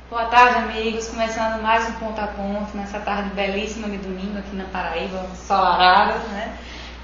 Boa tarde, amigos. Começando mais um Ponto a Ponto, nessa tarde belíssima de domingo aqui na Paraíba, ensolarada, né?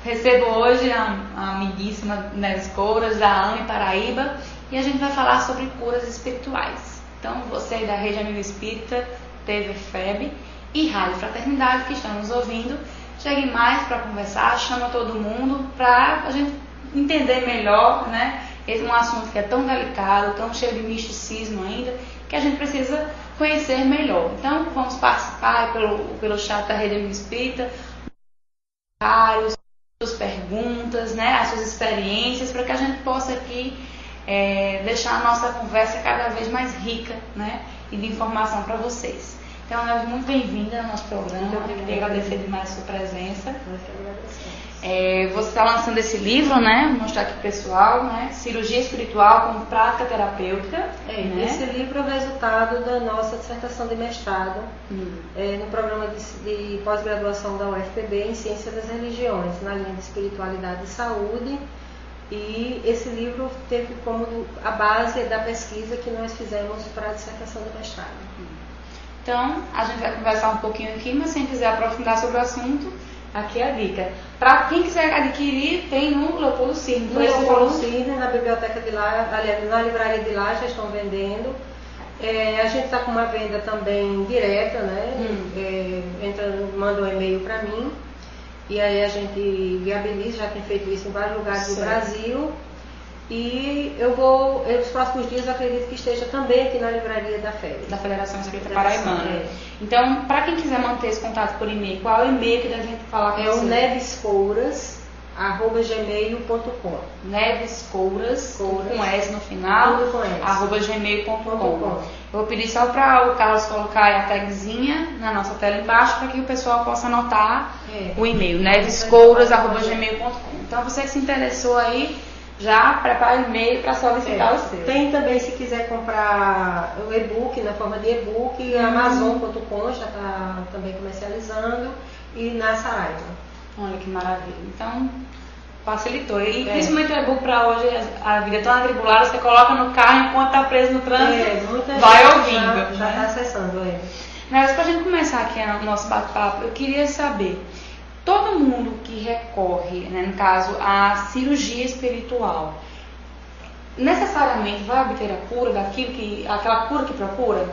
Recebo hoje a amiguíssima Neves Couras, da AME Paraíba, e a gente vai falar sobre curas espirituais. Então, você aí da Rede Amigo Espírita, TV FEB e Rádio Fraternidade que estão nos ouvindo, cheguem mais para conversar, chama todo mundo para a gente entender melhor, né? Esse é um assunto que é tão delicado, tão cheio de misticismo ainda, que a gente precisa conhecer melhor. Então, vamos participar pelo chat da Rede Amigo Espírita, comentários, suas perguntas, né, as suas experiências, para que a gente possa aqui deixar a nossa conversa cada vez mais rica, né, e de informação para vocês. Então, Neves, muito bem-vinda ao nosso programa. Eu queria agradecer demais a sua presença. Nós que agradecemos. Você está lançando esse livro, né? Vou mostrar aqui pro pessoal, né? Cirurgia Espiritual como Prática Terapêutica. Né? Esse livro é o resultado da nossa dissertação de mestrado no programa de pós-graduação da UFPB em Ciência das Religiões, na linha de Espiritualidade e Saúde. E esse livro teve como a base da pesquisa que nós fizemos para a dissertação de mestrado. Então, a gente vai conversar um pouquinho aqui, mas se quiser aprofundar sobre o assunto, aqui é a dica. Para quem quiser adquirir, tem no Leopoldo Cirne. No Leopoldo Cirne, na biblioteca de lá, aliás, na livraria de lá já estão vendendo. A gente está com uma venda também direta, né? Manda um e-mail para mim e aí a gente viabiliza, já tem feito isso em vários lugares do Brasil. E os próximos dias eu acredito que esteja também aqui na livraria da FEB. Da Federação Espírita Paraibana. Então, para quem quiser manter esse contato por e-mail, qual é o e-mail que a gente falar com você? É o nevescouras@gmail.com. Nevescouras, com S no final, @gmail.com. Eu vou pedir só para o Carlos colocar a tagzinha na nossa tela embaixo para que o pessoal possa anotar o e-mail, nevescouras@gmail.com. Então, você que se interessou aí, já prepara o e-mail para solicitar o seu. Tem também, se quiser comprar o e-book, na forma de e-book, Amazon.com já está também comercializando, e na Saraiva. Olha que maravilha. Então, facilitou. E principalmente o e-book para hoje, a vida é tão atribulada, você coloca no carro enquanto está preso no trânsito, vai ouvindo. Já está acessando. Mas para a gente começar aqui o nosso bate-papo, eu queria saber, todo mundo que recorre, né, no caso, à cirurgia espiritual, necessariamente vai obter a cura aquela cura que procura?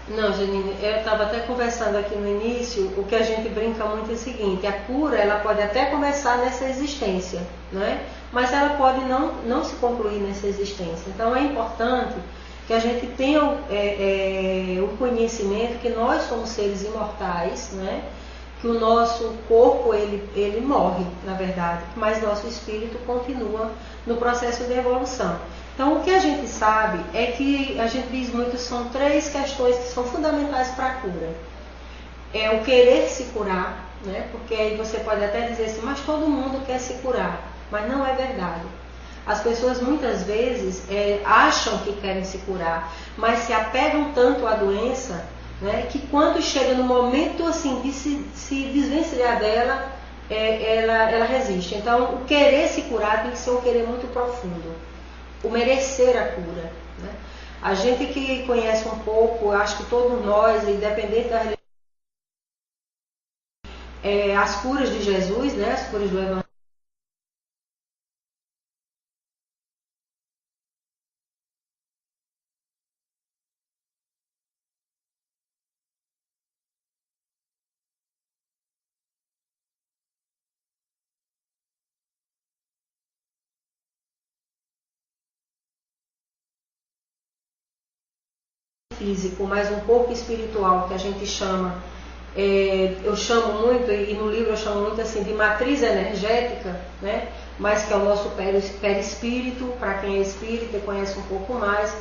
Não, Janine, eu estava até conversando aqui no início, o que a gente brinca muito é o seguinte: a cura ela pode até começar nessa existência, né? Mas ela pode não se concluir nessa existência. Então é importante que a gente tenha o conhecimento que nós somos seres imortais, né? Que o nosso corpo ele morre, na verdade, mas nosso espírito continua no processo de evolução. Então, o que a gente sabe é que a gente diz muito, são três questões que são fundamentais para a cura. É o querer se curar, né? Porque aí você pode até dizer assim, mas todo mundo quer se curar, mas não é verdade. As pessoas muitas vezes acham que querem se curar, mas se apegam tanto à doença, né, que quando chega no momento assim de se desvencilhar dela, ela resiste. Então, o querer se curar tem que ser um querer muito profundo, o merecer a cura, né? A gente que conhece um pouco, acho que todos nós, independente da religião, as curas de Jesus, né, as curas do Evangelho, físico, mas um corpo espiritual que a gente chama, eu chamo muito, e no livro eu chamo muito assim de matriz energética, né? Mas que é o nosso perispírito, para quem é espírita e conhece um pouco mais,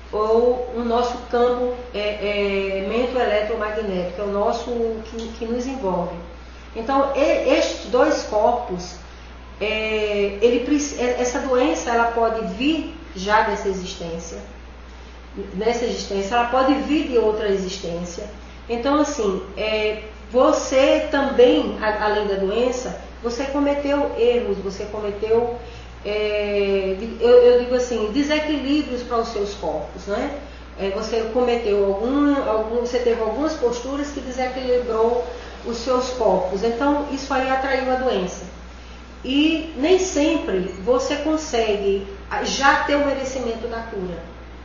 ou o nosso campo mento-eletromagnético, que é o nosso que nos envolve. Então, estes dois corpos, essa doença ela pode vir já dessa existência. Nessa existência, ela pode vir de outra existência. Então, assim, você também, além da doença, você cometeu erros, você cometeu, eu digo assim, desequilíbrios para os seus corpos, né? você cometeu você teve algumas posturas que desequilibrou os seus corpos. Então, isso aí atraiu a doença. E nem sempre você consegue já ter o merecimento da cura,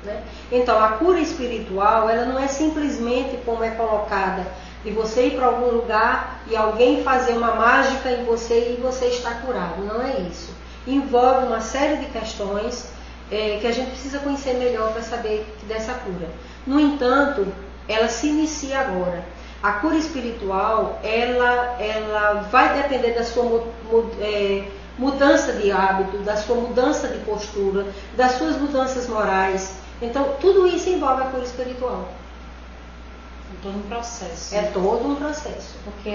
né? Então, a cura espiritual, ela não é simplesmente como é colocada, de você ir para algum lugar e alguém fazer uma mágica em você e você está curado. Não é isso. Envolve uma série de questões que a gente precisa conhecer melhor para saber dessa cura. No entanto, ela se inicia agora. A cura espiritual, ela vai depender da sua mudança de hábito, da sua mudança de postura, das suas mudanças morais. Então, tudo isso envolve a cura espiritual. É todo um processo. É todo um processo. Porque,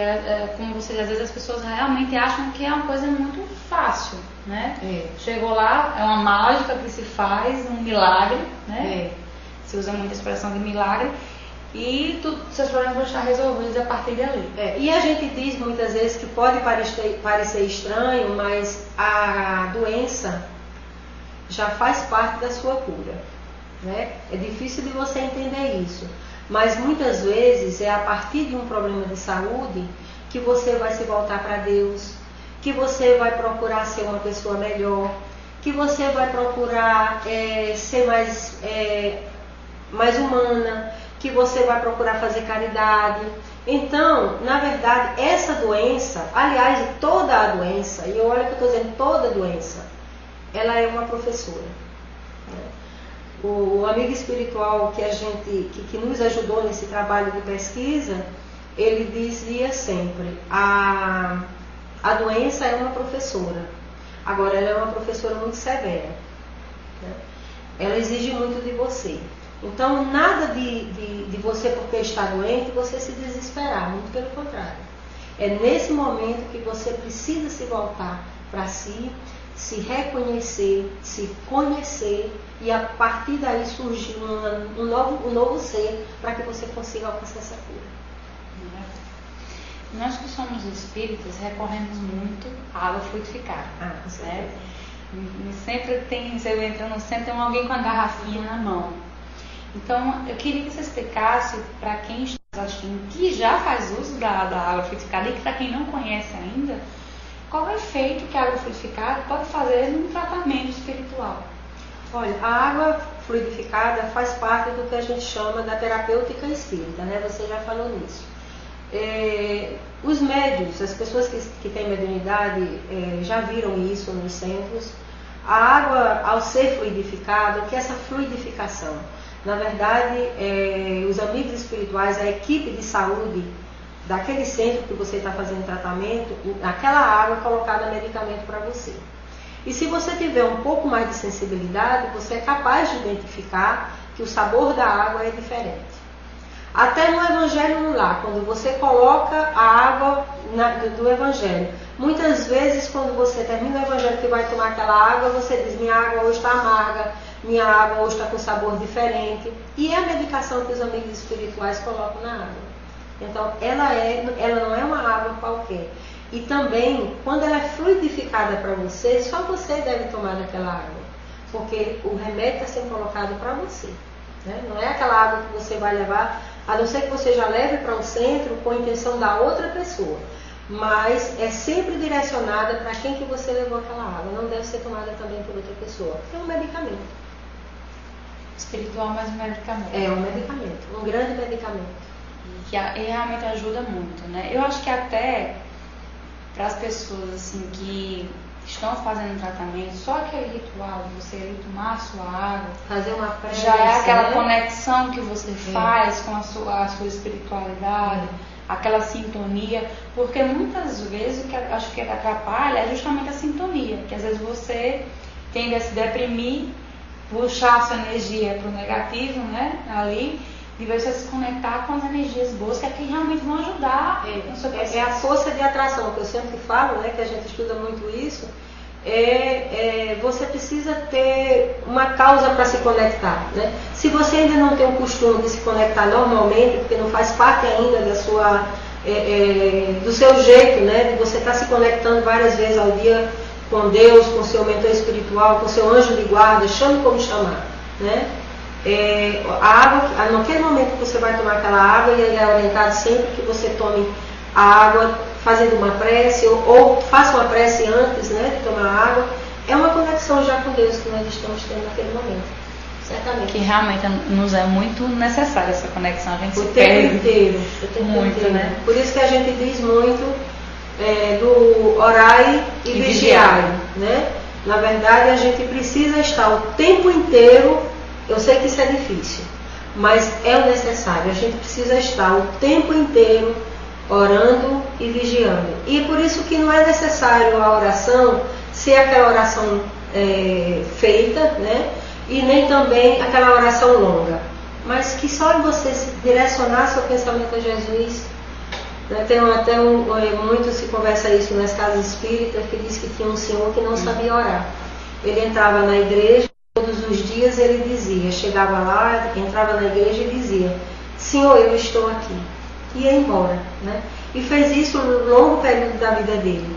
como você diz, às vezes as pessoas realmente acham que é uma coisa muito fácil, né? Chegou lá, é uma mágica que se faz, um milagre, né? Se usa muito a expressão de milagre. E seus problemas vão estar resolvidos a partir dali. E a gente diz muitas vezes que pode parecer estranho, mas a doença já faz parte da sua cura, né? É difícil de você entender isso, mas muitas vezes é a partir de um problema de saúde que você vai se voltar para Deus, que você vai procurar ser uma pessoa melhor, que você vai procurar ser mais humana, que você vai procurar fazer caridade. Então, na verdade, essa doença, aliás, toda a doença, e olha que eu estou dizendo toda doença, ela é uma professora. O amigo espiritual que nos ajudou nesse trabalho de pesquisa, ele dizia sempre, a doença é uma professora. Agora, ela é uma professora muito severa, né? Ela exige muito de você. Então, nada de você, porque está doente, você se desesperar, muito pelo contrário. É nesse momento que você precisa se voltar para si, se reconhecer, se conhecer, e a partir daí surgir um novo ser, para que você consiga alcançar essa cura. Nós que somos espíritas recorremos muito à água fluidificada. Né? Sempre você entra no centro, tem alguém com a garrafinha na mão. Então, eu queria que você explicasse para quem está assistindo, que já faz uso da água fluidificada, e que para quem não conhece ainda, qual é o efeito que a água fluidificada pode fazer num tratamento espiritual. Olha, a água fluidificada faz parte do que a gente chama da terapêutica espírita, né? Você já falou nisso. Os médiuns, as pessoas que têm mediunidade, já viram isso nos centros. A água, ao ser fluidificada, o que é essa fluidificação? Na verdade, os amigos espirituais, a equipe de saúde daquele centro que você está fazendo tratamento, aquela água é colocada medicamento para você. E se você tiver um pouco mais de sensibilidade, você é capaz de identificar que o sabor da água é diferente. Até no Evangelho no Lar, quando você coloca a água do Evangelho, muitas vezes quando você termina o Evangelho que vai tomar aquela água, você diz, minha água hoje está amarga, minha água hoje está com sabor diferente. E é a medicação que os amigos espirituais colocam na água. Então, ela não é uma água qualquer. E também, quando ela é fluidificada para você, só você deve tomar daquela água. Porque o remédio está sendo colocado para você, né? Não é aquela água que você vai levar, a não ser que você já leve para um centro com a intenção da outra pessoa. Mas é sempre direcionada para quem que você levou aquela água. Não deve ser tomada também por outra pessoa. É um medicamento. Espiritual, mas um medicamento. É um medicamento, um grande medicamento. E realmente ajuda muito, né? Eu acho que até para as pessoas assim que estão fazendo tratamento, só aquele ritual de você ir tomar a sua água, fazer uma prece, já é aquela né? Conexão que você faz com a sua espiritualidade, aquela sintonia, porque muitas vezes o que eu acho que atrapalha é justamente a sintonia, que às vezes você tende a se deprimir, puxar a sua energia para o negativo, né, ali, de você se conectar com as energias boas, que é que realmente vão ajudar no seu processo. É a força de atração, que eu sempre falo, né, que a gente estuda muito isso, você precisa ter uma causa para se conectar, né? Se você ainda não tem o costume de se conectar normalmente, porque não faz parte ainda da sua, do seu jeito, né, de você estar se conectando várias vezes ao dia com Deus, com o seu mentor espiritual, com o seu anjo de guarda, chame como chamar, né? a água, naquele momento que você vai tomar aquela água, e ele é orientado sempre que você tome a água fazendo uma prece, ou faça uma prece antes, né, de tomar a água. É uma conexão já com Deus que nós estamos tendo naquele momento. Certamente. Que realmente nos é muito necessária essa conexão. A gente o se tempo perde inteiro. O tempo muito, inteiro. né? Por isso que a gente diz muito do orai e vigiai, né? Na verdade, a gente precisa estar o tempo inteiro. Eu sei que isso é difícil, mas é o necessário. A gente precisa estar o tempo inteiro orando e vigiando. E por isso que não é necessário a oração ser aquela oração feita, né? E nem também aquela oração longa, mas que só em você se direcionar seu pensamento a Jesus, né? Tem até muito se conversa isso nas casas espíritas, que diz que tinha um senhor que não sabia orar. Ele entrava na igreja, todos os dias ele dizia, chegava lá, entrava na igreja e dizia: Senhor, eu estou aqui. E ia embora, né? E fez isso no longo período da vida dele.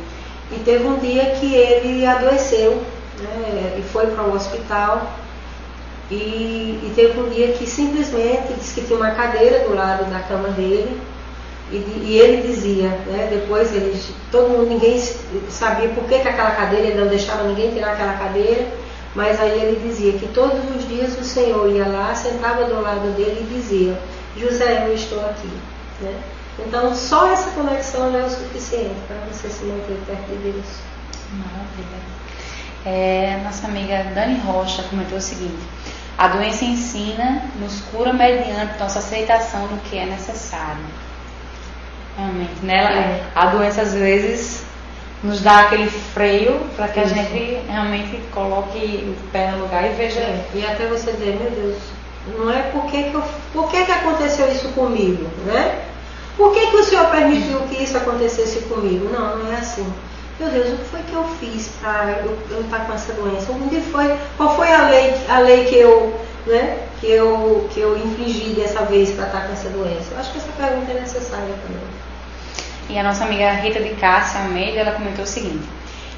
E teve um dia que ele adoeceu, né? E foi para o hospital. E teve um dia que simplesmente disse que tinha uma cadeira do lado da cama dele, e ele dizia, né, depois ninguém sabia por que aquela cadeira, ele não deixava ninguém tirar aquela cadeira, mas aí ele dizia que todos os dias o Senhor ia lá, sentava do lado dele e dizia: José, eu estou aqui, né? Então só essa conexão já é o suficiente para você se manter perto de Deus. Maravilha. Nossa amiga Dani Rocha comentou o seguinte: a doença ensina, nos cura mediante nossa aceitação do que é necessário. Realmente, né? A doença às vezes nos dá aquele freio para que a gente realmente coloque o pé no lugar e veja. E até você dizer: meu Deus, não é por que aconteceu isso comigo, né? Por que o Senhor permitiu que isso acontecesse comigo? Não é assim. Meu Deus, o que foi que eu fiz para eu estar com essa doença? Qual foi a lei que eu infringi dessa vez para estar com essa doença? Eu acho que essa pergunta é necessária também. E a nossa amiga Rita de Cássia Almeida, ela comentou o seguinte,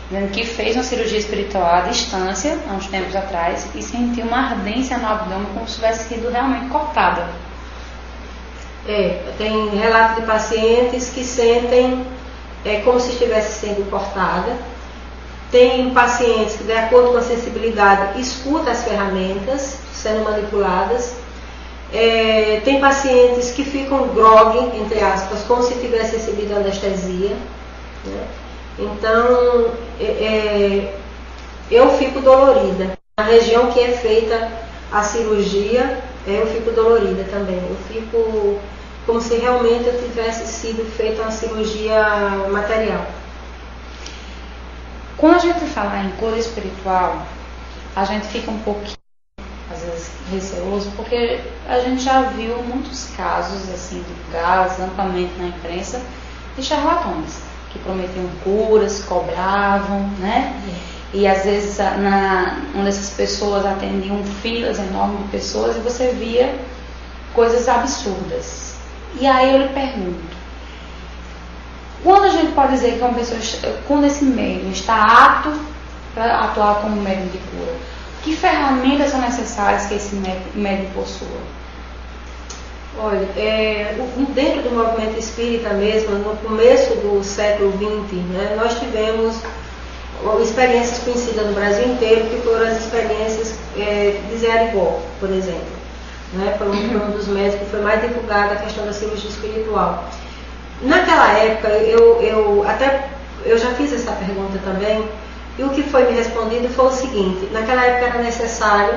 dizendo que fez uma cirurgia espiritual à distância, há uns tempos atrás, e sentiu uma ardência no abdômen como se tivesse sido realmente cortada. Tem relato de pacientes que sentem como se estivesse sendo cortada. Tem pacientes que, de acordo com a sensibilidade, escutam as ferramentas sendo manipuladas. Tem pacientes que ficam grogue, entre aspas, como se tivesse recebido anestesia, né? Então, eu fico dolorida. Na região que é feita a cirurgia, eu fico dolorida também. Eu fico como se realmente eu tivesse sido feita uma cirurgia material. Quando a gente fala em cura espiritual, a gente fica um pouquinho, às vezes, receoso, porque a gente já viu muitos casos assim divulgados amplamente na imprensa de charlatões que prometiam curas, cobravam, né? E às vezes uma dessas pessoas atendiam filas enormes de pessoas e você via coisas absurdas. E aí eu lhe pergunto, quando a gente pode dizer que uma pessoa, quando esse médium está apto para atuar como médium de cura, que ferramentas são necessárias que esse médium possua? Olha, dentro do movimento espírita mesmo, no começo do século XX, né, nós tivemos experiências conhecidas no Brasil inteiro, que foram as experiências de Zé Arigó, por exemplo. Né, foi um dos médicos que foi mais divulgada a questão da cirurgia espiritual. Naquela época, eu já fiz essa pergunta também, e o que foi me respondido foi o seguinte: naquela época era necessário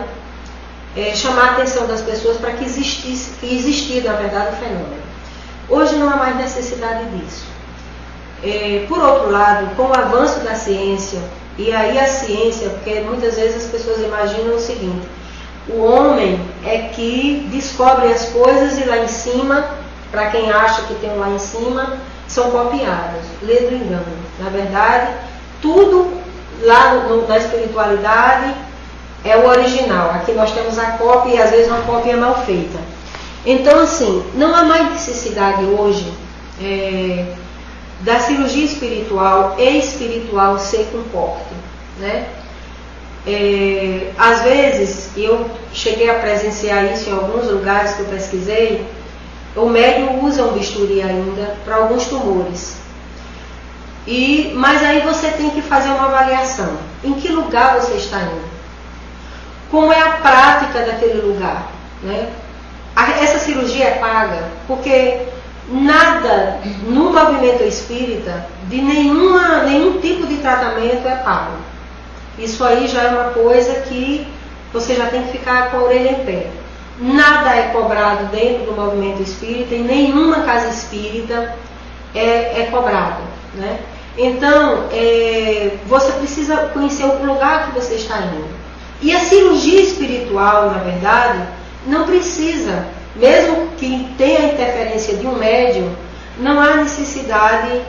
chamar a atenção das pessoas para que existia, na verdade, o fenômeno. Hoje não há mais necessidade disso. Por outro lado, com o avanço da ciência, e aí a ciência, porque muitas vezes as pessoas imaginam o seguinte: o homem é que descobre as coisas e lá em cima, para quem acha que tem um lá em cima, são copiadas. Lê do engano. Na verdade, tudo lá na espiritualidade é o original. Aqui nós temos a cópia e às vezes uma cópia mal feita. Então, assim, não há mais necessidade hoje da cirurgia espiritual e espiritual ser com corte, né? Às vezes, eu cheguei a presenciar isso em alguns lugares que eu pesquisei, o médium usa um bisturi ainda para alguns tumores. Mas aí você tem que fazer uma avaliação. Em que lugar você está indo? Como é a prática daquele lugar? Né? Essa cirurgia é paga, porque nada no movimento espírita, de nenhum tipo de tratamento é pago. Isso aí já é uma coisa que você já tem que ficar com a orelha em pé. Nada é cobrado dentro do movimento espírita, e nenhuma casa espírita é cobrada, né? Então, você precisa conhecer o lugar que você está indo. E a cirurgia espiritual, na verdade, não precisa, mesmo que tenha a interferência de um médium, não há necessidade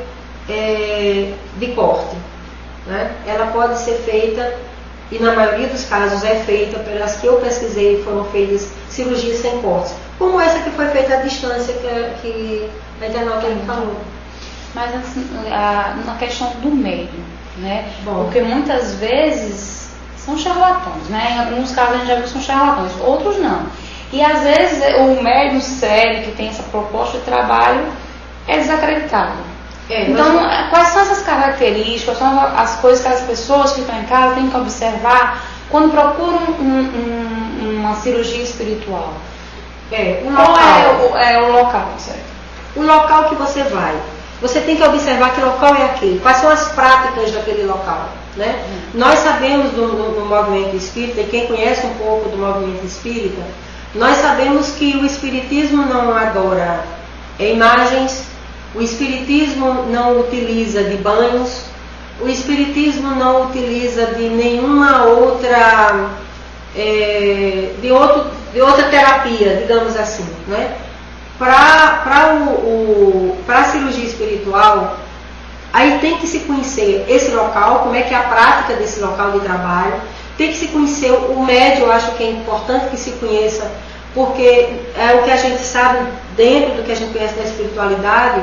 de corte, né? Ela pode ser feita, e na maioria dos casos é feita, pelas que eu pesquisei, foram feitas cirurgias sem cortes, como essa que foi feita à distância que a internauta falou. Mas assim, na questão do médium, né? Bom. Porque muitas vezes são charlatões, né? Em alguns casos a gente já viu que são charlatões, outros não. E às vezes o médium sério que tem essa proposta de trabalho é desacreditado. Então, quais são essas características, quais são as coisas que as pessoas que estão em casa têm que observar quando procuram uma cirurgia espiritual? Qual é o local, certo? O local que você vai. Você tem que observar que local é aquele, quais são as práticas daquele local, né? Nós sabemos no movimento espírita, e quem conhece um pouco do movimento espírita, nós sabemos que o espiritismo não adora imagens, o espiritismo não utiliza de banhos, o espiritismo não utiliza de nenhuma outra, de outra terapia, digamos assim, né? Para a cirurgia espiritual, aí tem que se conhecer esse local, como é que é a prática desse local de trabalho, tem que se conhecer o médium. Eu acho que é importante que se conheça, porque é o que a gente sabe dentro do que a gente conhece da espiritualidade.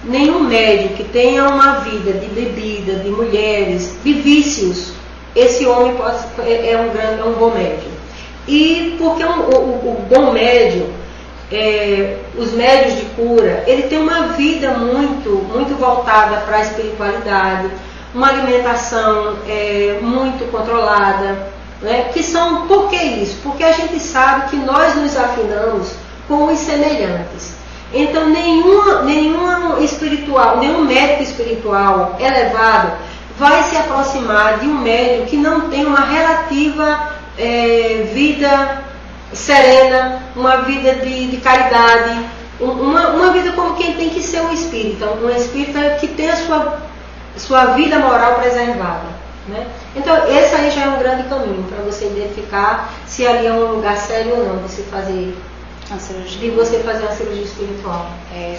Nenhum médium que tenha uma vida de bebida, de mulheres, de vícios, esse homem é um bom médium. E porque o bom médium, os médios de cura, ele tem uma vida muito voltada para a espiritualidade, uma alimentação muito controlada, né? Por que isso? Porque a gente sabe que nós nos afinamos com os semelhantes. Então nenhum médico espiritual elevado vai se aproximar de um médium que não tem uma relativa vida serena, uma vida de caridade, uma vida como quem tem que ser um espírita, um espírita que tem a sua vida moral preservada, né? Então esse aí já é um grande caminho para você identificar se ali é um lugar sério ou não de você fazer uma cirurgia espiritual.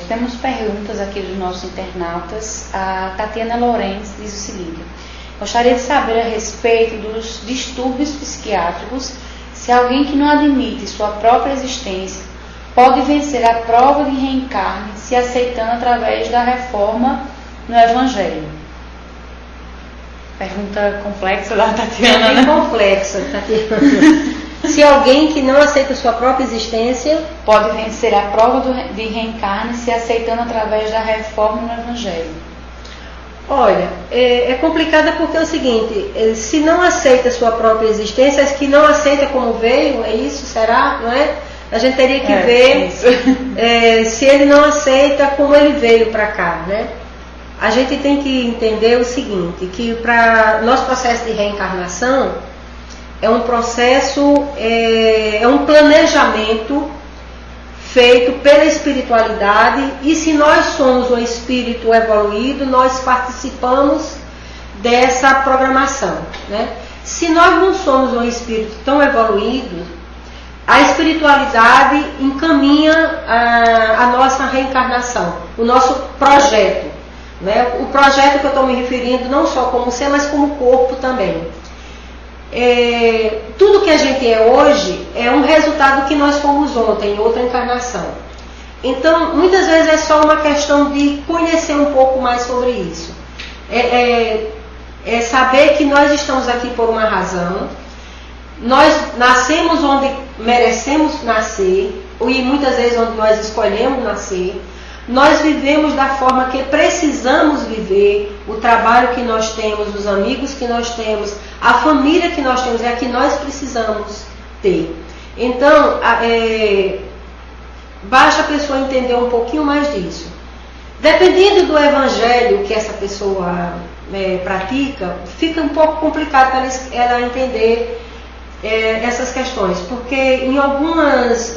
Temos perguntas aqui dos nossos internautas. A Tatiana Lourenço diz o seguinte: gostaria de saber a respeito dos distúrbios psiquiátricos, se alguém que não admite sua própria existência pode vencer a prova de reencarne se aceitando através da reforma no Evangelho. Pergunta complexa da Tatiana, né? Complexa, Tatiana. Se alguém que não aceita sua própria existência pode vencer a prova de reencarne se aceitando através da reforma no Evangelho. Olha, é complicada porque é o seguinte: se não aceita sua própria existência, que não aceita como veio, é isso? Será? Não é? A gente teria que ver se ele não aceita como ele veio para cá, né? A gente tem que entender o seguinte, que para nosso processo de reencarnação é um processo, é um planejamento feito pela espiritualidade, e se nós somos um espírito evoluído, nós participamos dessa programação, né? Se nós não somos um espírito tão evoluído, a espiritualidade encaminha a nossa reencarnação, o nosso projeto, né? O projeto que eu estou me referindo não só como ser, mas como corpo também. Tudo que a gente é hoje é um resultado que nós fomos ontem, em outra encarnação. Então, muitas vezes é só uma questão de conhecer um pouco mais sobre isso. É é saber que nós estamos aqui por uma razão, nós nascemos onde merecemos nascer, e muitas vezes onde nós escolhemos nascer, nós vivemos da forma que precisamos viver, o trabalho que nós temos, os amigos que nós temos, a família que nós temos, é a que nós precisamos ter. Então, basta a pessoa entender um pouquinho mais disso. Dependendo do evangelho que essa pessoa pratica, fica um pouco complicado para ela entender essas questões, porque em algumas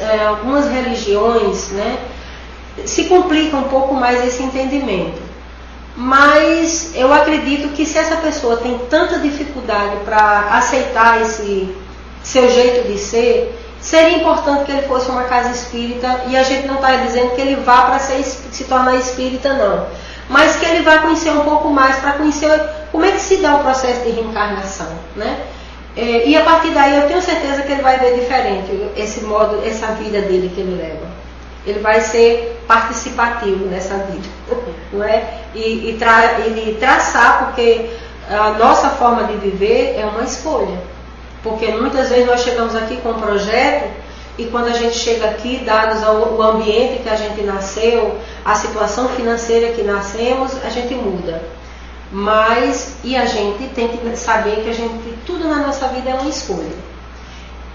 religiões, né, se complica um pouco mais esse entendimento. Mas eu acredito que se essa pessoa tem tanta dificuldade para aceitar esse seu jeito de ser, seria importante que ele fosse uma casa espírita, e a gente não está dizendo que ele vá para se tornar espírita, não. Mas que ele vá conhecer um pouco mais, para conhecer como é que se dá o processo de reencarnação, né? E a partir daí eu tenho certeza que ele vai ver diferente essa vida dele que ele leva. Ele vai ser participativo nessa vida, não é? E traçar, porque a nossa forma de viver é uma escolha. Porque muitas vezes nós chegamos aqui com um projeto, e quando a gente chega aqui, dados o ambiente que a gente nasceu, a situação financeira que nascemos, a gente muda. E a gente tem que saber que tudo na nossa vida é uma escolha.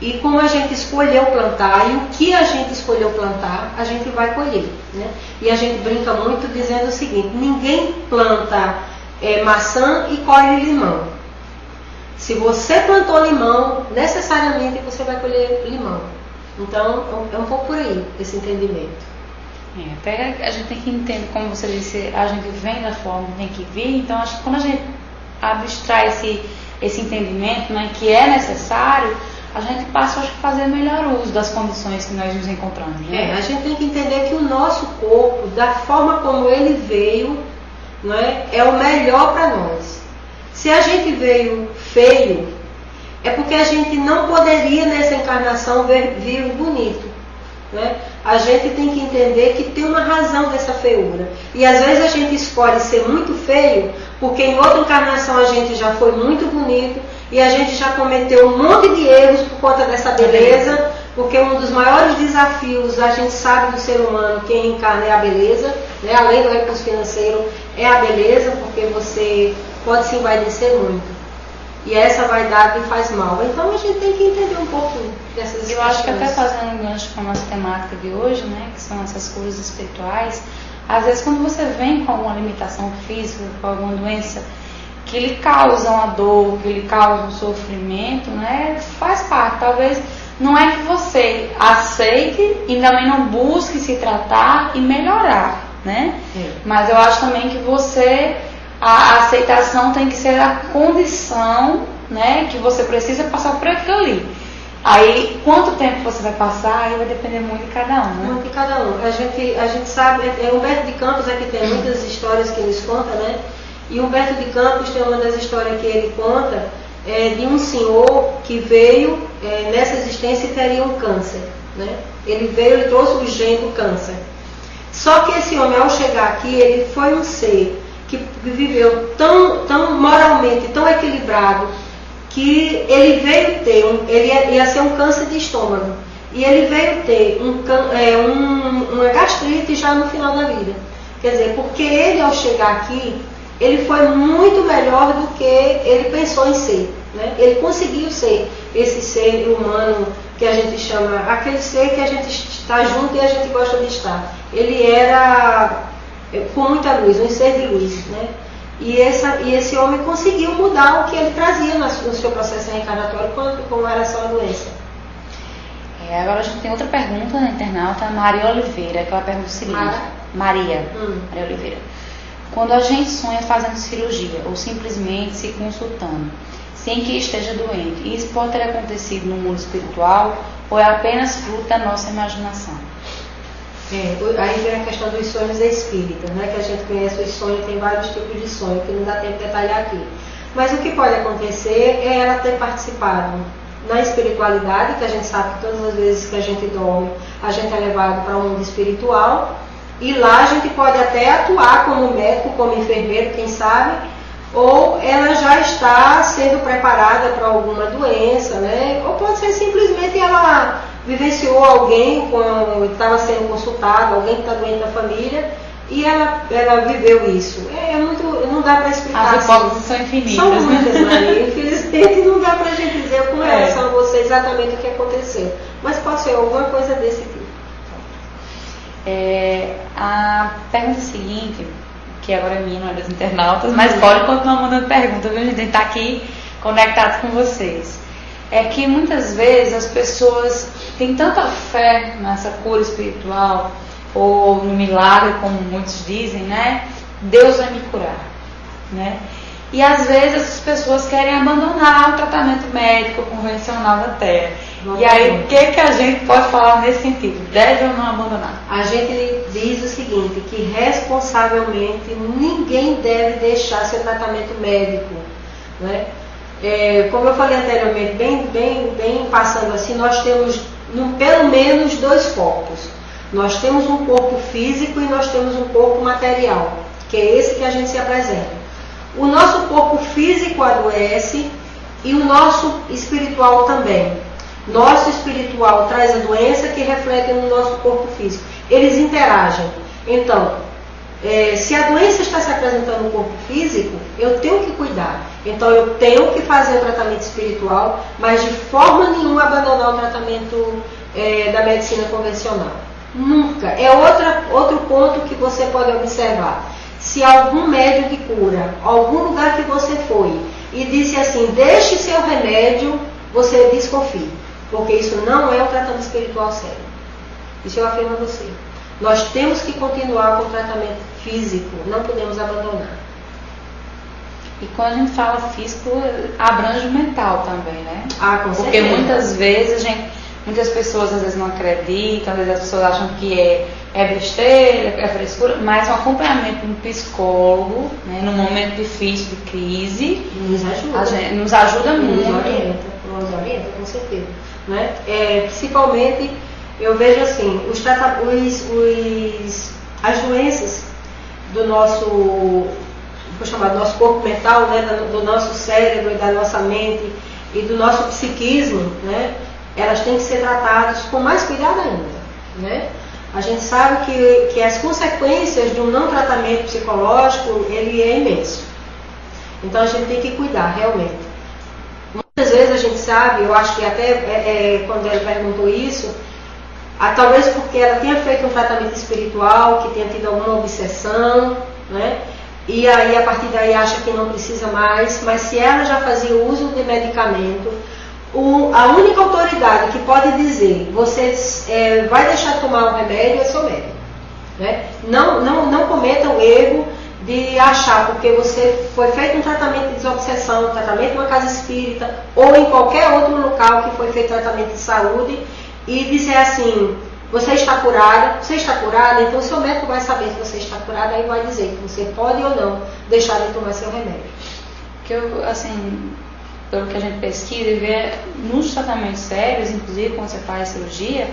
E como a gente escolheu plantar, e o que a gente escolheu plantar, a gente vai colher, né? E a gente brinca muito dizendo o seguinte: ninguém planta maçã e colhe limão. Se você plantou limão, necessariamente você vai colher limão. Então, é um pouco por aí, esse entendimento. Até a gente tem que entender, como você disse, a gente vem da forma, tem que vir. Então, acho que quando a gente abstrai esse entendimento, né, que é necessário, a gente passa a fazer melhor uso das condições que nós nos encontramos, né? A gente tem que entender que o nosso corpo, da forma como ele veio, né, é o melhor para nós. Se a gente veio feio, é porque a gente não poderia nessa encarnação vir bonito, né? A gente tem que entender que tem uma razão dessa feiura. E às vezes a gente escolhe ser muito feio, porque em outra encarnação a gente já foi muito bonito, e a gente já cometeu um monte de erros por conta dessa beleza, porque um dos maiores desafios, a gente sabe, do ser humano, quem encarna é a beleza, né? Além do recurso financeiro, é a beleza, porque você pode se envaidecer muito. E essa vaidade faz mal. Então a gente tem que entender um pouco dessas questões. Eu acho que até fazendo um gancho com a nossa temática de hoje, né, que são essas coisas espirituais, às vezes quando você vem com alguma limitação física, com alguma doença que lhe causa uma dor, que lhe causa um sofrimento, né, faz parte. Talvez não é que você aceite e também não busque se tratar e melhorar, né? Mas eu acho também que a aceitação tem que ser a condição, né, que você precisa passar por aquilo ali. Aí, quanto tempo você vai passar, aí vai depender muito de cada um, né? Muito de cada um. A gente sabe, Humberto de Campos aqui tem muitas histórias que eles contam, né? E Humberto de Campos tem uma das histórias que ele conta de um senhor que veio nessa existência e teria um câncer, né? Ele veio e trouxe o gene do câncer. Só que esse homem, ao chegar aqui, ele foi um ser que viveu tão moralmente, tão equilibrado, que ele veio ter, ele ia ser um câncer de estômago, e ele veio ter uma gastrite já no final da vida. Quer dizer, porque ele, ao chegar aqui, ele foi muito melhor do que ele pensou em ser, né? Ele conseguiu ser esse ser humano que a gente chama, aquele ser que a gente está junto e a gente gosta de estar. Ele era com muita luz, um ser de luz, né? E esse homem conseguiu mudar o que ele trazia no seu processo reencarnatório, como era só a doença. Agora a gente tem outra pergunta na internauta, a Maria Oliveira, que ela pergunta o seguinte. Maria Oliveira. Quando a gente sonha fazendo cirurgia ou simplesmente se consultando, sem que esteja doente, isso pode ter acontecido no mundo espiritual ou é apenas fruto da nossa imaginação? Aí vem a questão dos sonhos espíritas, né? Que a gente conhece os sonhos, tem vários tipos de sonho, que não dá tempo de detalhar aqui. Mas o que pode acontecer é ela ter participado na espiritualidade, que a gente sabe que todas as vezes que a gente dorme, a gente é levado para um mundo espiritual, e lá a gente pode até atuar como médico, como enfermeiro, quem sabe, ou ela já está sendo preparada para alguma doença, né? Ou pode ser simplesmente ela vivenciou alguém quando estava sendo consultado, alguém que está doente na família, e ela viveu isso. Não dá para explicar. As hipóteses são infinitas. São muitas, Maria. Infelizmente não dá para a gente dizer com relação a você exatamente o que aconteceu. Mas pode ser alguma coisa desse tipo. A pergunta seguinte, que agora é minha, não é dos internautas, mas pode continuar mandando perguntas, viu? A gente está aqui conectados com vocês. É que muitas vezes as pessoas têm tanta fé nessa cura espiritual, ou no milagre, como muitos dizem, né? Deus vai me curar, né? E às vezes essas pessoas querem abandonar o tratamento médico convencional da Terra. E aí, o que a gente pode falar nesse sentido? Deve ou não abandonar? A gente diz o seguinte, que responsavelmente ninguém deve deixar seu tratamento médico, né? Como eu falei anteriormente, bem passando assim, nós temos pelo menos dois corpos. Nós temos um corpo físico e nós temos um corpo material, que é esse que a gente se apresenta. O nosso corpo físico adoece e o nosso espiritual também. Nosso espiritual traz a doença que reflete no nosso corpo físico. Eles interagem. Então, se a doença está se apresentando no corpo físico, eu tenho que cuidar. Então, eu tenho que fazer o tratamento espiritual, mas de forma nenhuma abandonar o tratamento da medicina convencional. Nunca. É outro ponto que você pode observar. Se algum médium de cura, algum lugar que você foi e disse assim, deixe seu remédio, você desconfie. Porque isso não é um tratamento espiritual sério. Isso eu afirmo a você. Nós temos que continuar com o tratamento físico, não podemos abandonar. E quando a gente fala físico, abrange o mental também, né? Com certeza. Porque muitas vezes muitas pessoas às vezes não acreditam, às vezes as pessoas acham que é besteira, é frescura, mas um acompanhamento de um psicólogo, né, num momento difícil de crise, nos ajuda muito. Nos orienta, com certeza. Né? Principalmente, eu vejo assim, as doenças do nosso, vou chamar do nosso corpo mental, né, do nosso cérebro, da nossa mente e do nosso psiquismo, né, elas têm que ser tratadas com mais cuidado ainda. Né? A gente sabe que as consequências de um não tratamento psicológico, ele é imenso. Então a gente tem que cuidar, realmente. Muitas vezes a gente sabe, eu acho que até quando ela perguntou isso, talvez porque ela tenha feito um tratamento espiritual, que tenha tido alguma obsessão, né? E aí a partir daí acha que não precisa mais, mas se ela já fazia uso de medicamento, a única autoridade que pode dizer, você vai deixar de tomar o remédio é seu médico. Né? Não cometa o erro de achar, porque você foi feito um tratamento de desobsessão, um tratamento em uma casa espírita, ou em qualquer outro local que foi feito tratamento de saúde, e dizer assim, você está curada, então o seu médico vai saber que você está curada, aí vai dizer que você pode ou não deixar de tomar seu remédio. Porque pelo que a gente pesquisa e vê, nos tratamentos sérios, inclusive quando você faz cirurgia,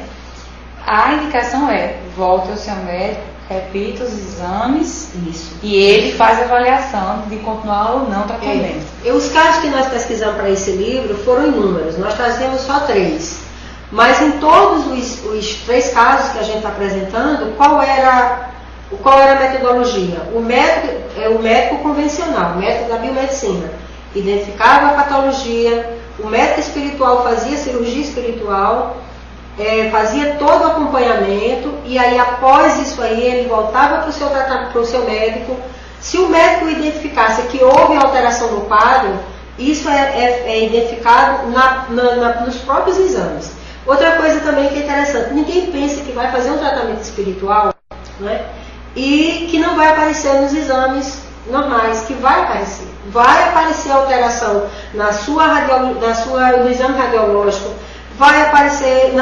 a indicação volte ao seu médico, repita os exames. Isso. E ele faz a avaliação de continuar ou não o tratamento. Os casos que nós pesquisamos para esse livro foram inúmeros, nós trazemos só 3. Mas em todos os 3 casos que a gente está apresentando, qual era a metodologia? O médico convencional, o método da biomedicina, identificava a patologia, o médico espiritual fazia cirurgia espiritual, fazia todo o acompanhamento, e aí após isso aí ele voltava para o seu médico. Se o médico identificasse que houve alteração no quadro, isso é identificado nos próprios exames. Outra coisa também que é interessante, ninguém pensa que vai fazer um tratamento espiritual, né, e que não vai aparecer nos exames normais, que vai aparecer alteração no exame radiológico, vai aparecer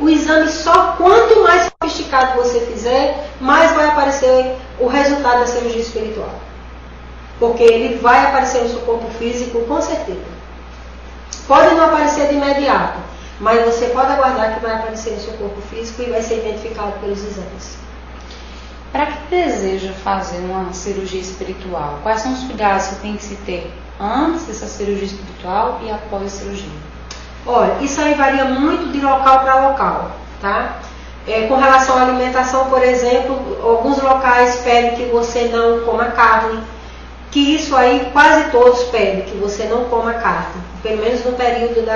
o exame, só quanto mais sofisticado você fizer, mais vai aparecer o resultado da cirurgia espiritual, porque ele vai aparecer no seu corpo físico com certeza. Pode não aparecer de imediato, mas você pode aguardar que vai aparecer no seu corpo físico e vai ser identificado pelos exames. Para quem deseja fazer uma cirurgia espiritual, quais são os cuidados que tem que se ter antes dessa cirurgia espiritual e após a cirurgia? Olha, isso aí varia muito de local para local, tá? Com relação à alimentação, por exemplo, alguns locais pedem que você não coma carne, que isso aí quase todos pedem que você não coma carne, pelo menos no período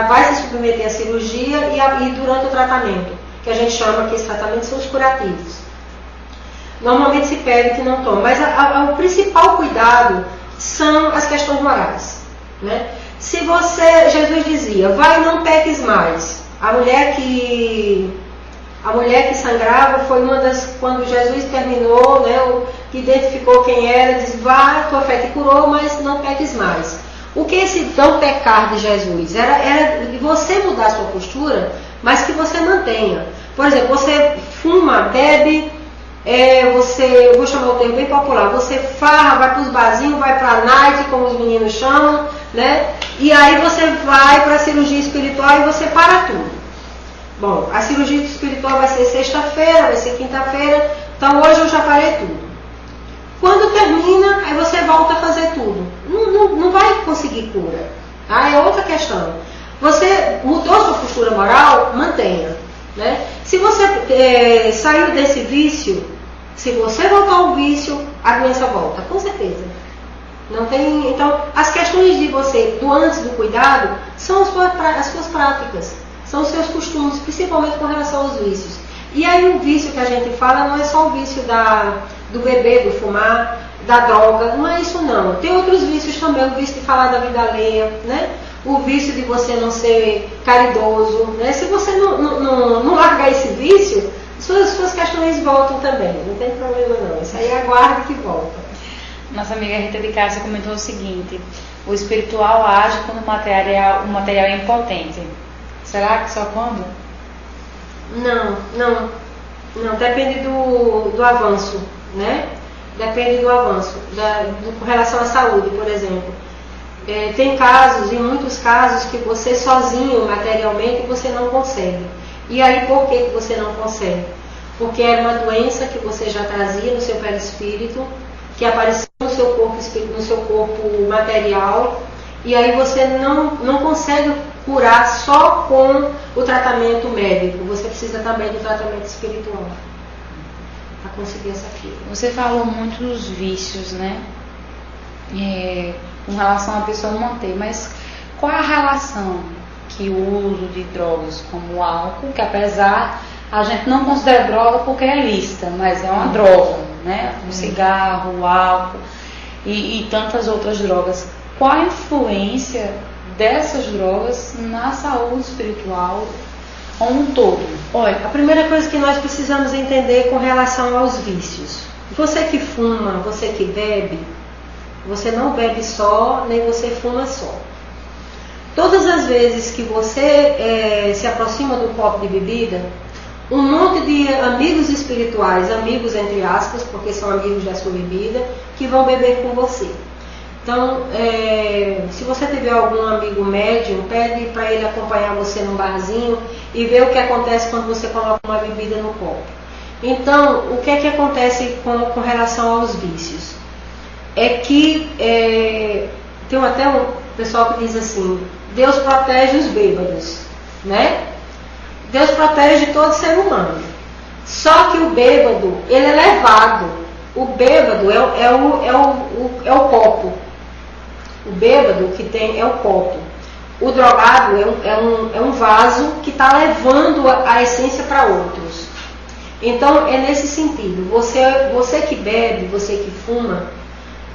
vai se submeter à cirurgia e durante o tratamento, que a gente chama que esses tratamentos são os curativos. Normalmente se pede que não tome, mas o principal cuidado são as questões morais, né? Se Jesus dizia, vai e não peques mais. A mulher que sangrava foi uma das, quando Jesus terminou, né, que identificou quem era, disse, vá, tua fé te curou, mas não peques mais. O que esse não pecar de Jesus? Era de você mudar a sua postura, mas que você mantenha. Por exemplo, você fuma, bebe, eu vou chamar o termo bem popular, você farra, vai para os barzinhos, vai para a night, como os meninos chamam, né? E aí você vai para a cirurgia espiritual e você para tudo. Bom, a cirurgia espiritual vai ser sexta-feira, vai ser quinta-feira, então hoje eu já parei tudo. Quando termina, aí você volta a fazer tudo. Não vai conseguir cura. Tá? É outra questão. Você mudou sua postura moral, mantenha. Né? Se você saiu desse vício, se você voltar ao vício, a doença volta, com certeza. Não tem, então, as questões de você, do antes do cuidado, são as suas práticas, são os seus costumes, principalmente com relação aos vícios. E aí o vício que a gente fala não é só o vício do beber, do fumar, da droga, não é isso não. Tem outros vícios também, o vício de falar da vida alheia, né? O vício de você não ser caridoso, né? Se você não largar esse vício, suas questões voltam também, não tem problema não. Isso aí aguarde que volta. Nossa amiga Rita de Cássia comentou o seguinte: o espiritual age quando o material é impotente. Será que só quando? Não. Depende do avanço, né? Depende do avanço, com relação à saúde, por exemplo. Tem casos, em muitos casos, que você sozinho, materialmente, você não consegue. E aí, por que você não consegue? Porque era uma doença que você já trazia no seu perispírito, que apareceu no seu corpo material, e aí você não consegue curar só com o tratamento médico. Você precisa também do tratamento espiritual para conseguir essa cura. Você falou muito dos vícios, né? Com relação à pessoa manter, mas qual a relação que o uso de drogas como o álcool, que apesar a gente não considera droga porque é lícita, mas é uma droga, né? O cigarro, o álcool e tantas outras drogas. Qual a influência dessas drogas na saúde espiritual como um todo? Olha, a primeira coisa que nós precisamos entender com relação aos vícios. Você que fuma, você que bebe, você não bebe só, nem você fuma só. Todas as vezes que você se aproxima do copo de bebida, um monte de amigos espirituais, amigos entre aspas, porque são amigos da sua bebida, que vão beber com você. Então, se você tiver algum amigo médium, pede para ele acompanhar você num barzinho e ver o que acontece quando você coloca uma bebida no copo. Então, o que é que acontece com relação aos vícios? É que tem até um pessoal que diz assim, Deus protege os bêbados, né? Deus protege todo ser humano. Só que o bêbado, ele é levado. O bêbado é o copo. O bêbado que tem é o copo. O drogado é um vaso que está levando a essência para outros. Então, é nesse sentido. Você que bebe, você que fuma,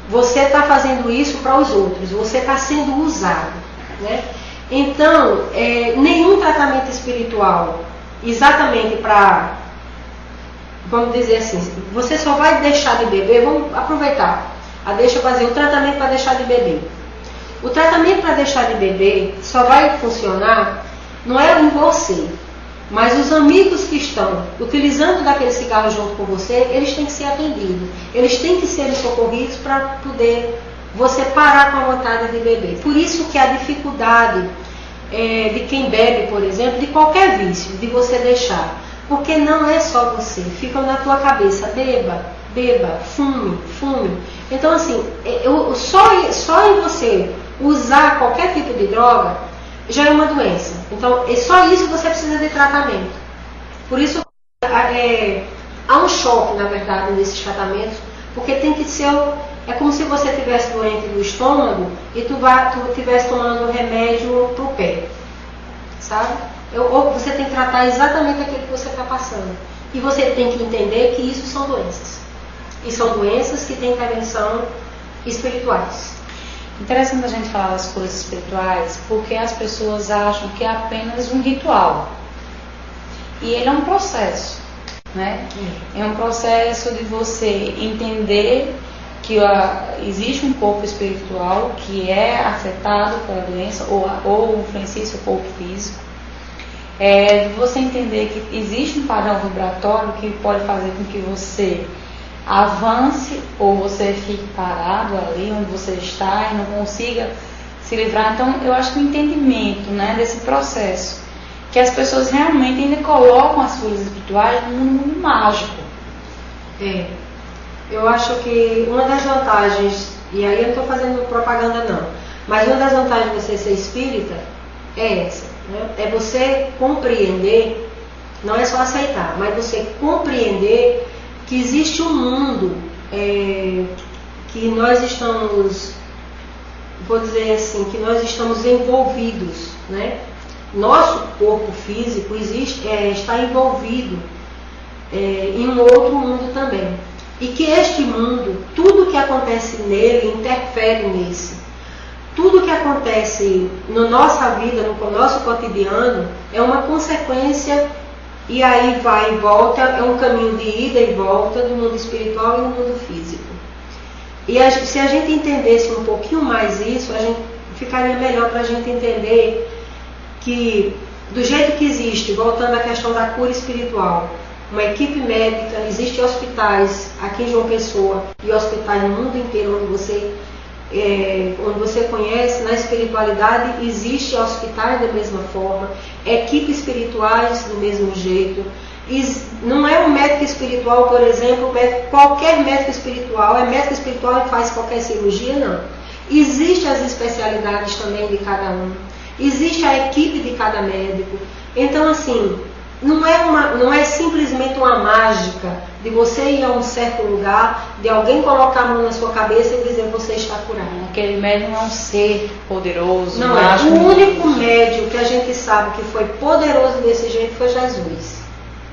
você está fazendo isso para os outros. Você está sendo usado, né? Então, nenhum tratamento espiritual, exatamente para, vamos dizer assim, você só vai deixar de beber, vamos aproveitar, fazer o tratamento para deixar de beber. O tratamento para deixar de beber só vai funcionar, não é em você, mas os amigos que estão utilizando daquele cigarro junto com você, eles têm que ser atendidos, eles têm que ser socorridos para poder você parar com a vontade de beber. Por isso que a dificuldade de quem bebe, por exemplo, de qualquer vício, de você deixar. Porque não é só você, fica na tua cabeça, beba, fume. Então assim, só em você usar qualquer tipo de droga já é uma doença. Então é só isso que você precisa de tratamento. Por isso há um choque, na verdade, nesses tratamentos, porque tem que ser, é como se você estivesse doente do estômago e tu estivesse tomando remédio pro pé, sabe? Ou você tem que tratar exatamente aquilo que você está passando. E você tem que entender que isso são doenças. E são doenças que têm intervenção espirituais. Interessante a gente falar das curas espirituais, porque as pessoas acham que é apenas um ritual. E ele é um processo, né? É um processo de você entender que existe um corpo espiritual que é afetado pela doença ou influencia seu corpo físico. Você entender que existe um padrão vibratório que pode fazer com que você avance ou você fique parado ali onde você está e não consiga se livrar. Então eu acho que o entendimento, né, desse processo, que as pessoas realmente ainda colocam as curas espirituais no mundo mágico. Eu acho que uma das vantagens, e aí eu não estou fazendo propaganda não, mas uma das vantagens de você ser espírita é essa, né? É você compreender, não é só aceitar, mas você compreender que existe um mundo que nós estamos, vou dizer assim, que nós estamos envolvidos, né? Nosso corpo físico está envolvido em um outro mundo também. E que este mundo, tudo que acontece nele interfere nesse. Tudo que acontece na nossa vida, no nosso cotidiano, é uma consequência, e aí vai e volta, é um caminho de ida e volta do mundo espiritual e do mundo físico. E se a gente entendesse um pouquinho mais isso, a gente ficaria melhor para a gente entender que, do jeito que existe, voltando à questão da cura espiritual, uma equipe médica, existem hospitais aqui em João Pessoa e hospitais no mundo inteiro onde você conhece, na espiritualidade existe hospitais da mesma forma, equipes espirituais do mesmo jeito. Não é um médico espiritual, por exemplo, qualquer médico espiritual é médico espiritual e faz qualquer cirurgia, não. Existem as especialidades também de cada um, existe a equipe de cada médico. Então assim, não é simplesmente uma mágica de você ir a um certo lugar, de alguém colocar a mão na sua cabeça e dizer você está curado. Aquele médium é um ser poderoso. Não é. O único médium que a gente sabe que foi poderoso desse jeito foi Jesus,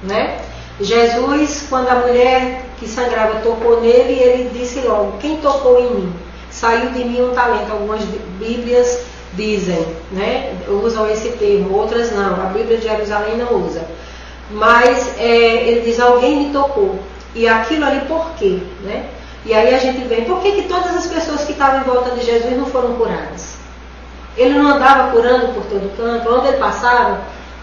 né? Jesus, quando a mulher que sangrava tocou nele, ele disse logo: quem tocou em mim? Saiu de mim um talento. Algumas Bíblias dizem, né? Usam esse termo, outras não. A Bíblia de Jerusalém não usa. Mas ele diz: alguém me tocou. E aquilo ali por quê? Né? E aí a gente vê, por que todas as pessoas que estavam em volta de Jesus não foram curadas? Ele não andava curando por todo canto, onde ele passava,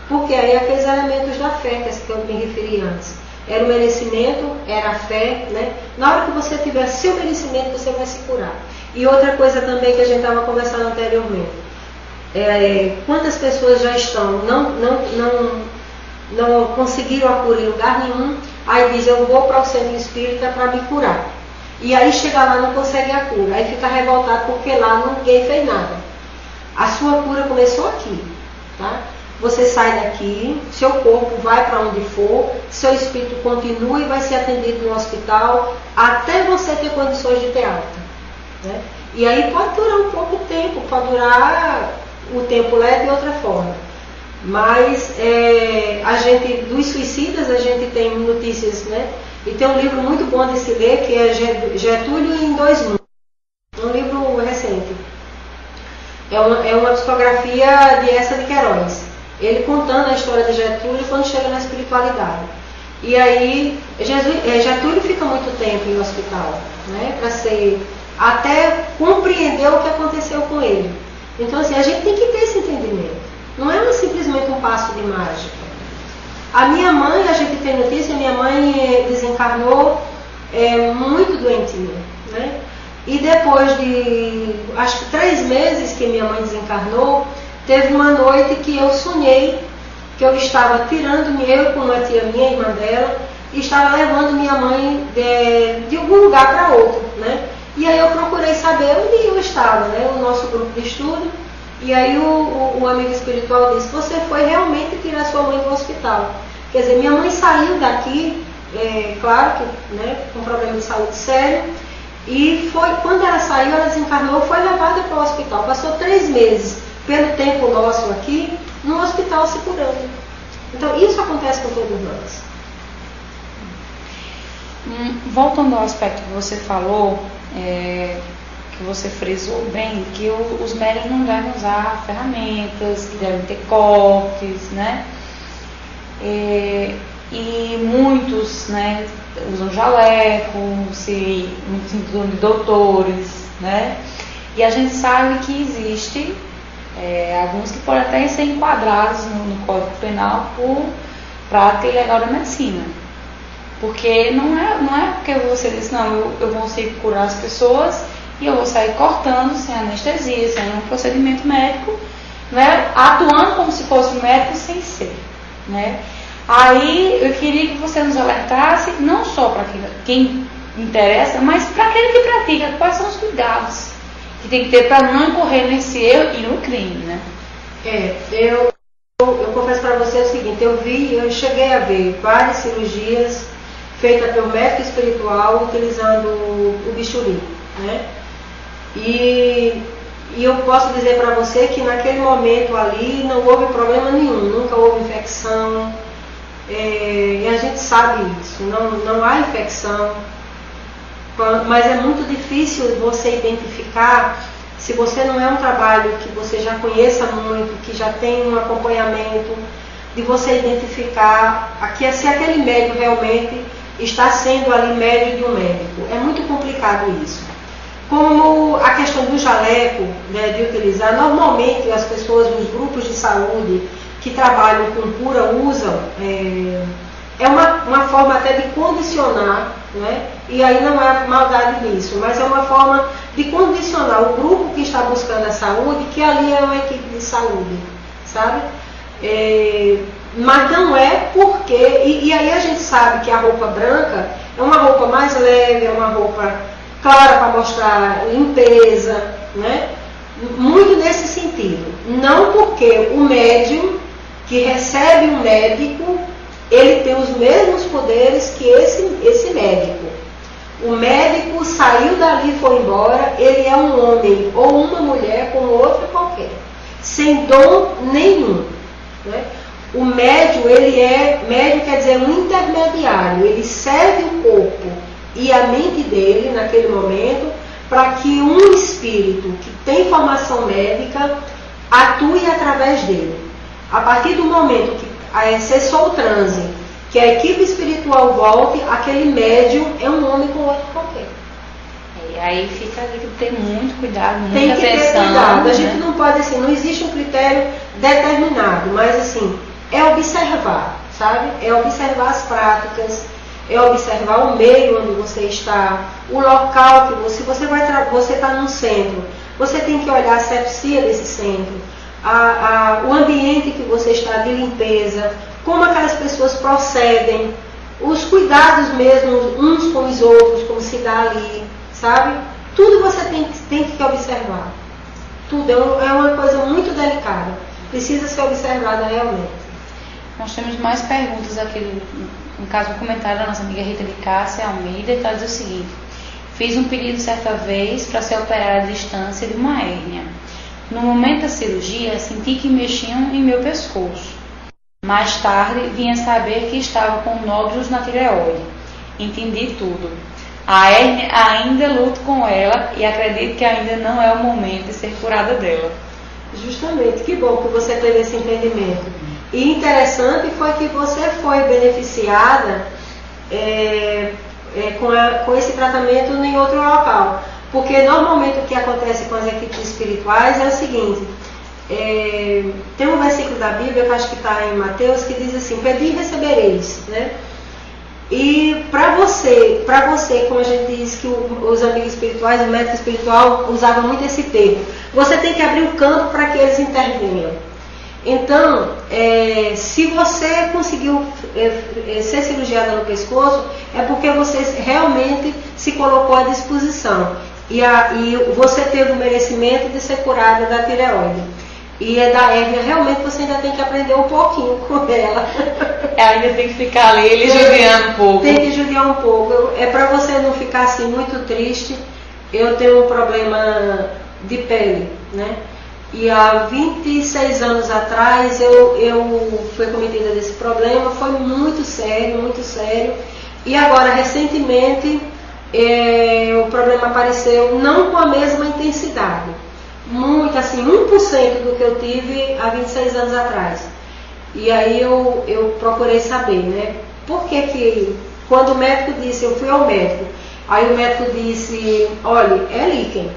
porque aí aqueles elementos da fé que eu me referi antes. Era o merecimento, era a fé, né? Na hora que você tiver seu merecimento, você vai se curar. E outra coisa também que a gente estava conversando anteriormente, quantas pessoas já estão, não conseguiram a cura em lugar nenhum, aí diz: eu vou para o centro espírita para me curar. E aí chega lá, não consegue a cura, aí fica revoltado porque lá ninguém fez nada. A sua cura começou aqui, tá? Você sai daqui, seu corpo vai para onde for, seu espírito continua e vai ser atendido no hospital até você ter condições de ter alta, né? E aí pode durar um pouco tempo, pode durar o tempo leve de outra forma. Mas dos suicidas a gente tem notícias, né? E tem um livro muito bom de se ler, que é Getúlio em 2 Mundos. Um livro recente. É uma psicografia de Essa de Queiroz. Ele contando a história de Getúlio quando chega na espiritualidade. E aí Getúlio fica muito tempo em hospital, né? Até compreender o que aconteceu com ele. Então assim, a gente tem que ter esse entendimento. Não é simplesmente um passo de mágica. A minha mãe, a gente tem notícia, minha mãe desencarnou muito doentinha, né? E depois de, acho que 3 meses que minha mãe desencarnou, teve uma noite que eu sonhei que eu estava tirando eu com uma tia minha, irmã dela, e estava levando minha mãe de algum lugar para outro, né? E aí eu procurei saber onde eu estava, né? O nosso grupo de estudo. E aí o amigo espiritual disse: você foi realmente tirar sua mãe do hospital. Quer dizer, minha mãe saiu daqui, claro que, né, com problema de saúde sério, e foi, quando ela saiu, ela desencarnou, foi levada para o hospital. Passou 3 meses, pelo tempo nosso aqui, no hospital se curando. Então isso acontece com todos nós. Voltando ao aspecto que você falou, que você frisou bem, que os médiums não devem usar ferramentas, que devem ter cortes, né? E muitos, né, usam jaleco, muitos se intitulam de doutores, né? E a gente sabe que existe alguns que podem até ser enquadrados no Código Penal por prática ilegal da medicina. Porque não é porque você diz, não, eu vou conseguir curar as pessoas e eu vou sair cortando sem anestesia, sem um procedimento médico, né, atuando como se fosse um médico sem ser, né? Aí eu queria que você nos alertasse, não só para quem interessa, mas para aquele que pratica, quais são os cuidados que tem que ter para não incorrer nesse erro e no crime, né? Eu confesso para você o seguinte: eu cheguei a ver várias cirurgias feitas pelo médico espiritual utilizando o bisturi, né? E eu posso dizer para você que naquele momento ali não houve problema nenhum, nunca houve infecção, e a gente sabe isso, não há infecção, mas é muito difícil você identificar, se você não é um trabalho que você já conheça muito, que já tem um acompanhamento, de você identificar se aquele médico realmente está sendo ali médio de um médico. É muito complicado isso. Como a questão do jaleco, né, de utilizar, normalmente as pessoas nos grupos de saúde que trabalham com cura usam, é uma forma até de condicionar, né, e aí não há maldade nisso, mas é uma forma de condicionar o grupo que está buscando a saúde, que ali é uma equipe de saúde, sabe? Mas não é porque, e aí a gente sabe que a roupa branca é uma roupa mais leve, é uma roupa clara para mostrar limpeza, né? Muito nesse sentido. Não porque o médium que recebe um médico, ele tem os mesmos poderes que esse médico. O médico saiu dali e foi embora, ele é um homem ou uma mulher como outro qualquer, sem dom nenhum, né? O médium, médium quer dizer um intermediário, ele serve o corpo e a mente dele naquele momento para que um espírito que tem formação médica atue através dele. A partir do momento que cessou o transe, que a equipe espiritual volte, aquele médium é um homem com outro qualquer. E aí fica ali que ter muito cuidado, muita tem que atenção. Ter cuidado. Né? A gente não pode, assim, não existe um critério determinado, mas assim, é observar, sabe? É observar as práticas, é observar o meio onde você está, o local que você está num centro, você tem que olhar a asepsia desse centro, o ambiente que você está de limpeza, como aquelas pessoas procedem, os cuidados mesmo uns com os outros, como se dá ali, sabe? Tudo você tem que observar. Tudo é uma coisa muito delicada, precisa ser observada realmente. Nós temos mais perguntas aqui, no caso, um comentário da nossa amiga Rita de Cássia Almeida, que ela diz o seguinte: fiz um pedido certa vez para ser operada à distância de uma hérnia. No momento da cirurgia, senti que mexiam em meu pescoço. Mais tarde, vim a saber que estava com nódulos na tireoide. Entendi tudo. A hérnia ainda luto com ela e acredito que ainda não é o momento de ser curada dela. Justamente, que bom que você teve esse entendimento. E interessante foi que você foi beneficiada com esse tratamento em outro local. Porque normalmente o que acontece com as equipes espirituais é o seguinte: tem um versículo da Bíblia, que acho que está em Mateus, que diz assim: pedi e recebereis, né? E para você, como a gente diz que os amigos espirituais, o médico espiritual usava muito esse termo, você tem que abrir o campo para que eles intervenham. Então, se você conseguiu ser cirurgiada no pescoço, é porque você realmente se colocou à disposição. E você teve o merecimento de ser curada da tireoide. E da hérnia, realmente você ainda tem que aprender um pouquinho com ela. Ainda tem que ficar ali, ele judiando um pouco. Tem que judiar um pouco. É para você não ficar assim muito triste. Eu tenho um problema de pele, né? E há 26 anos atrás eu fui cometida desse problema. Foi muito sério, muito sério. E agora, recentemente, o problema apareceu não com a mesma intensidade. Muito, assim, 1% do que eu tive há 26 anos atrás. E aí eu procurei saber, né? Por que quando o médico disse, eu fui ao médico, aí o médico disse, olha, é líquen.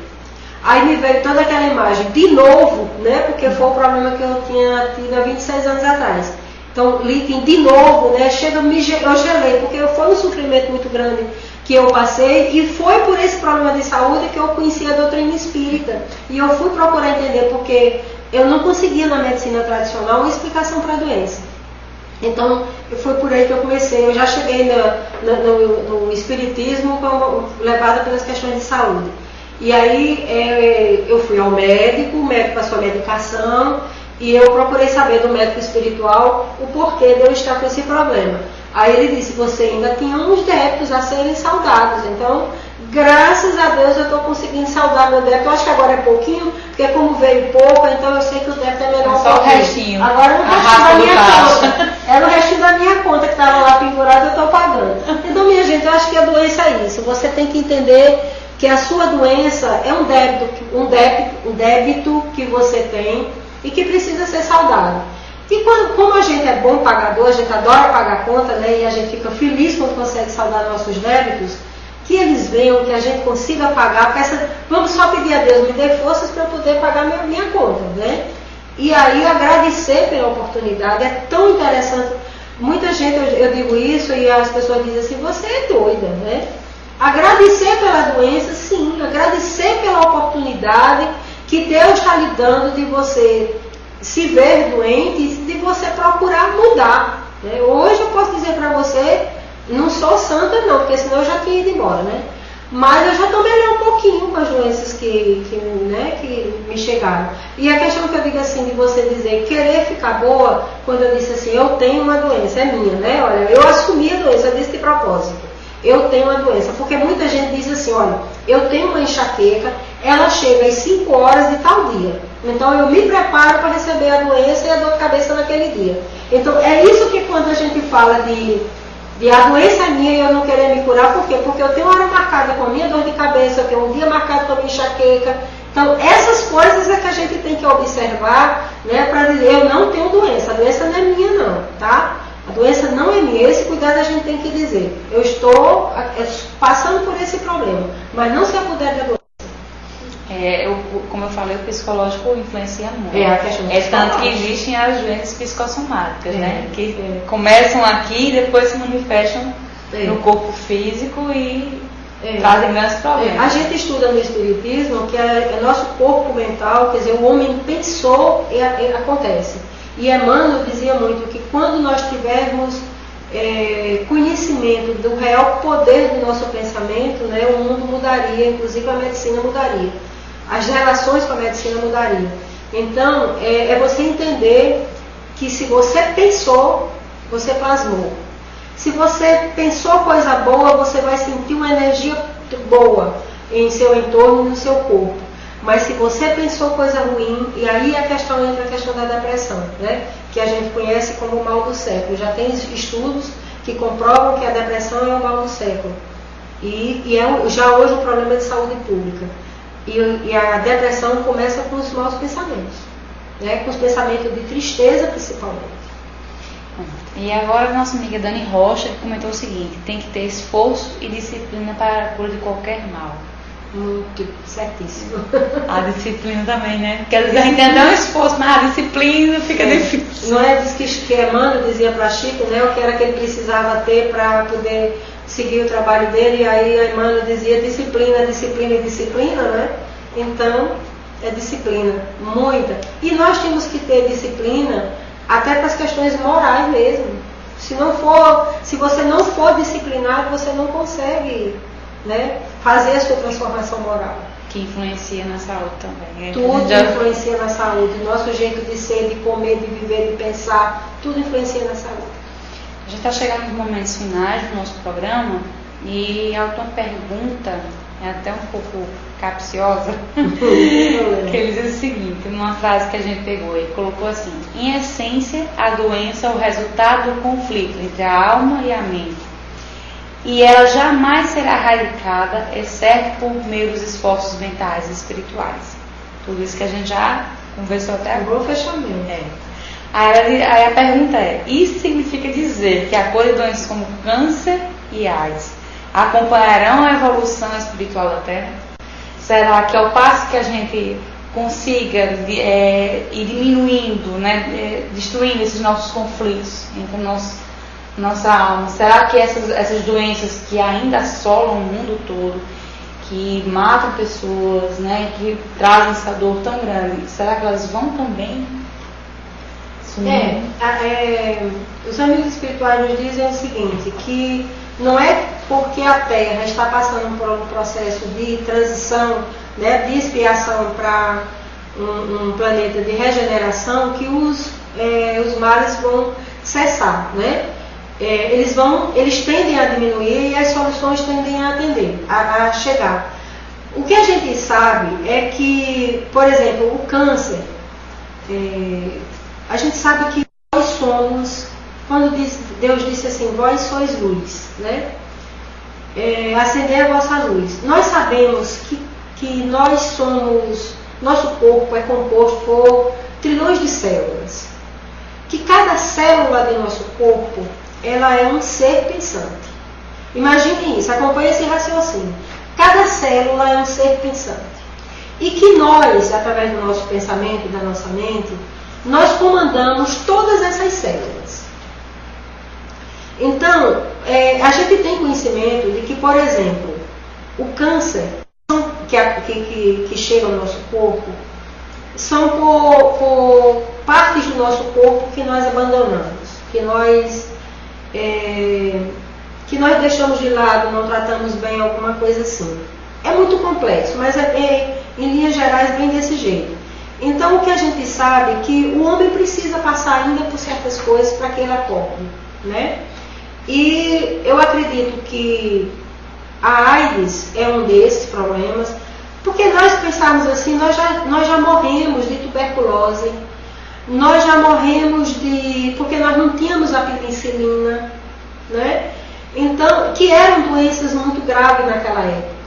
Aí me veio toda aquela imagem, de novo, né? Porque foi o problema que eu tinha tido há 26 anos atrás. Então, líquen de novo, né? Eu gelei, porque foi um sofrimento muito grande que eu passei, e foi por esse problema de saúde que eu conheci a doutrina espírita. E eu fui procurar entender, porque eu não conseguia na medicina tradicional uma explicação para a doença. Então, foi por aí que eu comecei. Eu já cheguei no espiritismo levada pelas questões de saúde. E aí eu fui ao médico, o médico passou a medicação, e eu procurei saber do médico espiritual o porquê de eu estar com esse problema. Aí ele disse, você ainda tinha uns débitos a serem saldados. Então, graças a Deus eu estou conseguindo saldar meu débito. Eu acho que agora é pouquinho, porque como veio pouco, então eu sei que o débito é menor. Só o restinho. Agora no restinho da minha conta. É no restinho da minha conta que estava lá pendurado, eu estou pagando. Então, minha gente, eu acho que a doença é isso. Você tem que entender que a sua doença é um débito que você tem e que precisa ser saldado. E como a gente é bom pagador, a gente adora pagar conta, né, e a gente fica feliz quando consegue saldar nossos débitos, que eles venham, que a gente consiga pagar, vamos só pedir a Deus, me dê forças para eu poder pagar minha conta, né? E aí agradecer pela oportunidade, é tão interessante. Muita gente, eu digo isso e as pessoas dizem assim, você é doida, né? Agradecer pela doença, sim, agradecer pela oportunidade que Deus está lhe dando de você se ver doente e de você procurar mudar. Né? Hoje eu posso dizer para você, não sou santa não, porque senão eu já tinha ido embora, né? Mas eu já estou melhor um pouquinho com as doenças que me chegaram. E a questão que eu digo assim, de você dizer, querer ficar boa, quando eu disse assim, eu tenho uma doença, é minha, né? Olha, eu assumi a doença, eu disse de propósito. Eu tenho uma doença, porque muita gente diz assim, olha, eu tenho uma enxaqueca, ela chega às 5 horas de tal dia. Então eu me preparo para receber a doença e a dor de cabeça naquele dia. Então é isso que quando a gente fala de a doença é minha e eu não querer me curar, por quê? Porque eu tenho hora marcada com a minha dor de cabeça, eu tenho um dia marcado com a minha enxaqueca. Então essas coisas é que a gente tem que observar, né, para dizer, eu não tenho doença, a doença não é minha não, tá? A doença não é minha, esse cuidado a gente tem que dizer. Eu estou passando por esse problema, mas não se apoder da doença. Como eu falei, o psicológico influencia muito. A questão tanto que existem as doenças psicossomáticas, né? Que começam aqui e depois se manifestam no corpo físico e trazem grandes problemas. A gente estuda no Espiritismo que é nosso corpo mental, quer dizer, o homem pensou e acontece. E Emmanuel dizia muito que quando nós tivermos conhecimento do real poder do nosso pensamento, né, o mundo mudaria, inclusive a medicina mudaria. As relações com a medicina mudariam. Então, é você entender que se você pensou, você plasmou. Se você pensou coisa boa, você vai sentir uma energia boa em seu entorno e no seu corpo. Mas se você pensou coisa ruim, e aí entra a questão da depressão, né? Que a gente conhece como o mal do século. Já tem estudos que comprovam que a depressão é o mal do século. E é já hoje um problema de saúde pública. E a depressão começa com os maus pensamentos, né? Com os pensamentos de tristeza principalmente. E agora a nossa amiga Dani Rocha comentou o seguinte: tem que ter esforço e disciplina para a cura de qualquer mal. Muito certíssimo. A disciplina também, né? Porque às vezes a gente tem até um esforço, mas a disciplina fica difícil. Não é? Diz que Emmanuel dizia para Chico, né, o que era que ele precisava ter para poder seguir o trabalho dele, e aí Emmanuel dizia disciplina, disciplina e disciplina, né? Então, É disciplina, muita. E nós temos que ter disciplina até para as questões morais mesmo. Se você não for disciplinado, você não consegue, né, fazer a sua transformação moral. Que influencia na saúde também. Tudo influencia na saúde. Nosso jeito de ser, de comer, de viver, de pensar, tudo influencia na saúde. A gente está chegando nos momentos finais do nosso programa e a última pergunta é até um pouco capciosa. Que ele diz o seguinte, numa frase que a gente pegou, ele colocou assim: em essência, a doença é o resultado do conflito entre a alma e a mente. E ela jamais será erradicada, exceto por meio dos esforços mentais e espirituais. Tudo isso que a gente já conversou até agora. Bom fechamento. Aí a pergunta é: isso significa dizer que a cura de doenças como câncer e AIDS acompanharão a evolução espiritual da Terra? Será que ao passo que a gente consiga ir diminuindo, né, destruindo esses nossos conflitos entre nossa alma, será que essas doenças que ainda assolam o mundo todo, que matam pessoas, né, que trazem essa dor tão grande, será que elas vão também sumir? Os amigos espirituais nos dizem o seguinte, que não é porque a Terra está passando por um processo de transição, né, de expiação para um planeta de regeneração que os males vão cessar, né? Eles tendem a diminuir e as soluções tendem a chegar. O que a gente sabe é que, por exemplo, o câncer, a gente sabe que nós somos, quando Deus disse assim, vós sois luz, né? Acender a vossa luz. Nós sabemos que nós somos, nosso corpo é composto por trilhões de células. Que cada célula do nosso corpo, ela é um ser pensante. Imagine isso, acompanhe esse raciocínio. Cada célula é um ser pensante. E que nós, através do nosso pensamento, da nossa mente, nós comandamos todas essas células. Então, a gente tem conhecimento de que, por exemplo, o câncer que chega ao nosso corpo são por partes do nosso corpo que nós abandonamos, que nós deixamos de lado, não tratamos bem, alguma coisa assim. É muito complexo, mas em linhas gerais bem desse jeito. Então o que a gente sabe é que o homem precisa passar ainda por certas coisas para que ele acorde, né? E eu acredito que a AIDS é um desses problemas, porque nós pensarmos assim, nós já morremos de tuberculose, nós já morremos porque nós não tínhamos a penicilina, né? Então, que eram doenças muito graves naquela época.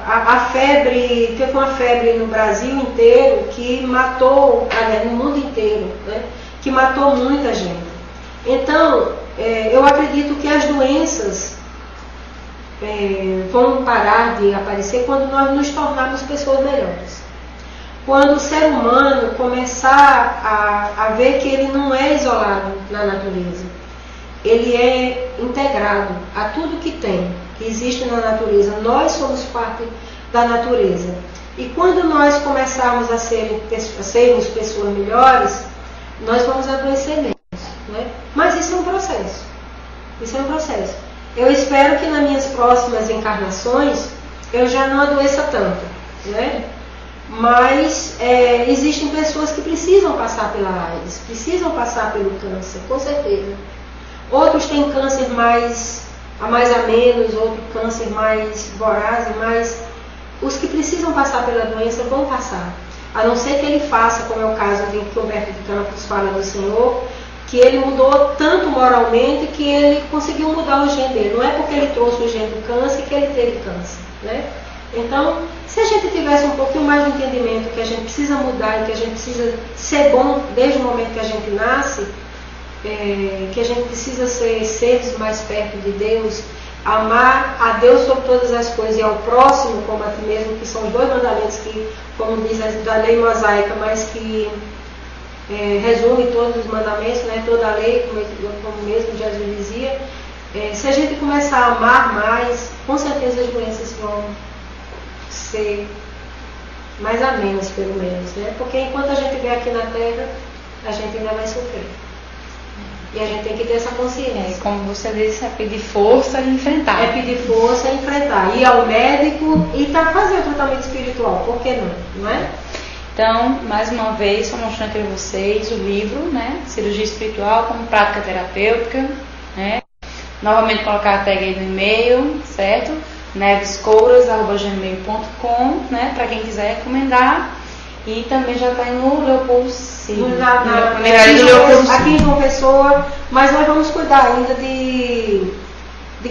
A febre, teve uma febre no Brasil inteiro que matou, no mundo inteiro, né? Que matou muita gente. Então, eu acredito que as doenças vão parar de aparecer quando nós nos tornarmos pessoas melhores. Quando o ser humano começar a ver que ele não é isolado na natureza, ele é integrado a tudo que existe na natureza. Nós somos parte da natureza. E quando nós começarmos a sermos pessoas melhores, nós vamos adoecer menos, né? Mas isso é um processo. Isso é um processo. Eu espero que nas minhas próximas encarnações eu já não adoeça tanto, né? Mas existem pessoas que precisam passar pela AIDS, precisam passar pelo câncer, com certeza. Outros têm câncer mais a menos, outro câncer mais voraz, mas os que precisam passar pela doença vão passar. A não ser que ele faça, como é o caso de que o Humberto de Campos fala do Senhor, que ele mudou tanto moralmente que ele conseguiu mudar o gene dele. Não é porque ele trouxe o gene do câncer que ele teve câncer, né? Então, se a gente tivesse um pouquinho mais de entendimento que a gente precisa mudar e que a gente precisa ser bom desde o momento que a gente nasce, que a gente precisa ser seres mais perto de Deus, amar a Deus sobre todas as coisas e ao próximo como a ti mesmo, que são os dois mandamentos que, como diz da lei mosaica, mas que resume todos os mandamentos, né, toda a lei, como mesmo Jesus dizia. Se a gente começar a amar mais, com certeza as doenças vão ser mais amenas, pelo menos, né? Porque enquanto a gente vem aqui na Terra, a gente ainda vai sofrer. E a gente tem que ter essa consciência. Como você disse, é pedir força e enfrentar. É pedir força e enfrentar. Ir ao médico e fazer o tratamento espiritual. Por que não? Não é? Então, mais uma vez, estou mostrando para vocês o livro, né? Cirurgia Espiritual como Prática Terapêutica, né? Novamente colocar a tag aí no e-mail, certo? nevescouras@gmail.com, né? Para quem quiser recomendar. E também já está no Leopoldo Silva. Aqui em João Pessoa, mas nós vamos cuidar ainda de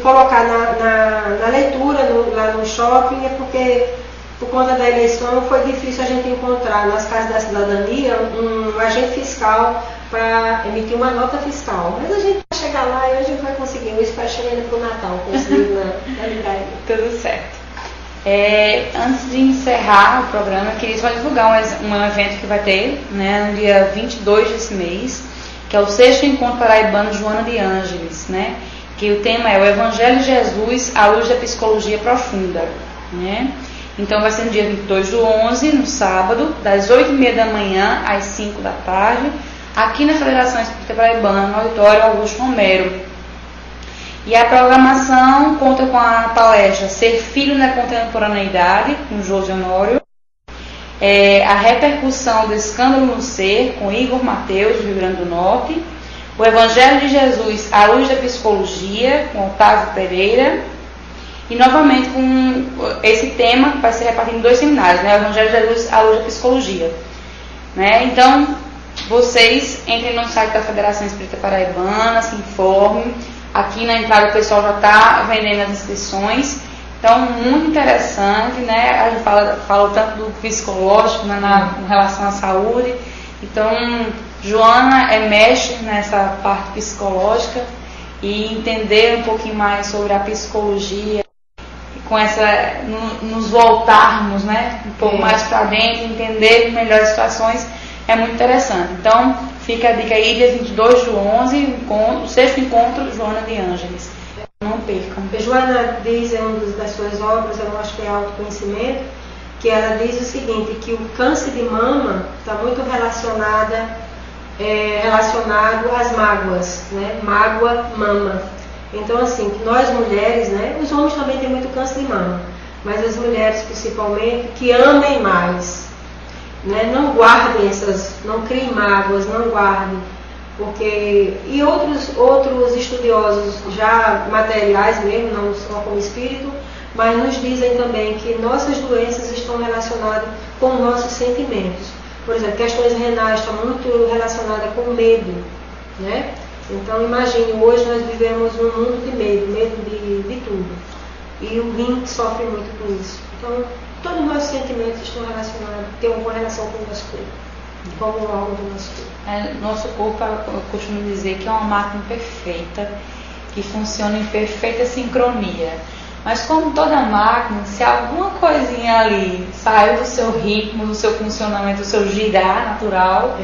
colocar na leitura lá no shopping, porque por conta da eleição foi difícil a gente encontrar nas casas da cidadania um agente fiscal para emitir uma nota fiscal. Mas a gente vai chegar lá e a gente vai conseguir. Eu espero chegar ainda para o Natal com esse livro na livraria. Tudo certo. Antes de encerrar o programa, eu queria só divulgar um evento que vai ter, né, no dia 22 desse mês, que é o 6º Encontro Paraibano Joana de Ângeles, né, que o tema é o Evangelho de Jesus à luz da psicologia profunda, né. Então vai ser no dia 22/11, no sábado, das 8h30 da manhã às 5 da tarde, aqui na Federação Espírita Paraibana, no Auditório Augusto Romero. E a programação conta com a palestra Ser Filho na Contemporaneidade, com José Honório, a repercussão do escândalo no ser, com Igor Mateus, do Rio Grande do Norte, o Evangelho de Jesus à luz da psicologia, com Otávio Pereira, e novamente com esse tema que vai ser repartido em 2 seminários, né? O Evangelho de Jesus à luz da psicologia, né? Então, vocês entrem no site da Federação Espírita Paraibana, se informem. Aqui na entrada o pessoal já está vendendo as inscrições. Então, muito interessante, né? A gente fala tanto do psicológico, né, com relação à saúde. Então, Joana é mestre nessa parte psicológica e entender um pouquinho mais sobre a psicologia, com nos voltarmos, né, um pouco mais para dentro, entender melhor as situações, é muito interessante. Então, fica a dica aí, dia 22/11, o 6º Encontro Joana de Ângeles. Não percam. Joana diz em uma das suas obras, eu acho que é Autoconhecimento, que ela diz o seguinte, que o câncer de mama está muito relacionado às mágoas, né? Mágoa, mama. Então, assim, nós mulheres, né? Os homens também têm muito câncer de mama, mas as mulheres principalmente, que amem mais, né? Não guardem não criem mágoas, não guardem, porque e outros estudiosos já materiais mesmo, não só como espírito, mas nos dizem também que nossas doenças estão relacionadas com nossos sentimentos. Por exemplo, questões renais estão muito relacionadas com medo, né? Então imagine, hoje nós vivemos num mundo de medo de tudo, e o rim sofre muito com isso. Então todos os nossos sentimentos estão relacionados, têm uma relação com o nosso corpo, como o órgão do nosso corpo. Nosso corpo, eu costumo dizer que é uma máquina perfeita, que funciona em perfeita sincronia. Mas como toda máquina, se alguma coisinha ali saiu do seu ritmo, do seu funcionamento, do seu girar natural,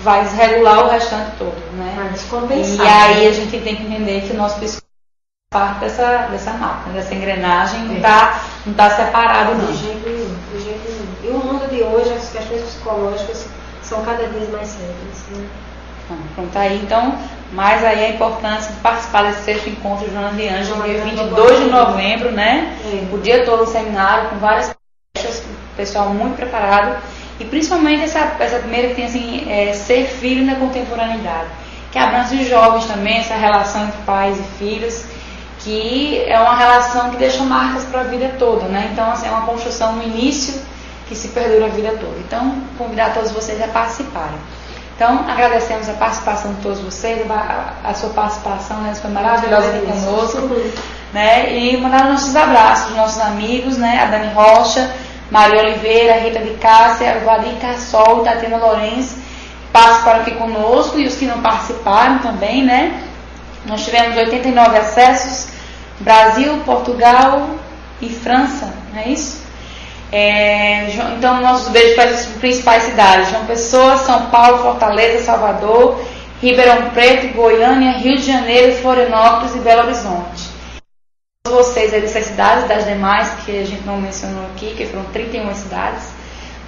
vai desregular o restante todo, né? Vai descompensar. E aí a gente tem que entender que o nosso psicológico parte dessa máquina, dessa engrenagem, não tá separado não. De jeito nenhum. E o mundo de hoje, as questões psicológicas são cada vez mais sérias, né? Pronto, aí então, mais aí a importância de participar desse 6º Encontro Joana de Ângeles, dia 22 de novembro, né? O dia todo um seminário com várias palestras, o pessoal muito preparado, e principalmente essa primeira que tem assim, ser filho na contemporaneidade, que abrange os jovens também, essa relação entre pais e filhos, que é uma relação que deixa marcas para a vida toda, né? Então, assim, é uma construção no início que se perdura a vida toda. Então, convidar todos vocês a participarem. Então, agradecemos a participação de todos vocês, a sua participação, né, foi maravilhosa aqui conosco, né, e mandar nossos abraços aos nossos amigos, né, a Dani Rocha, Maria Oliveira, Rita de Cássia, Valir Cassol, Tatiana Lourenço, participaram aqui conosco, e os que não participaram também, né. Nós tivemos 89 acessos, Brasil, Portugal e França, não é isso? Então, nossos beijos para as principais cidades: João Pessoa, São Paulo, Fortaleza, Salvador, Ribeirão Preto, Goiânia, Rio de Janeiro, Florianópolis e Belo Horizonte. Vocês aí dessas cidades, das demais que a gente não mencionou aqui, que foram 31 cidades,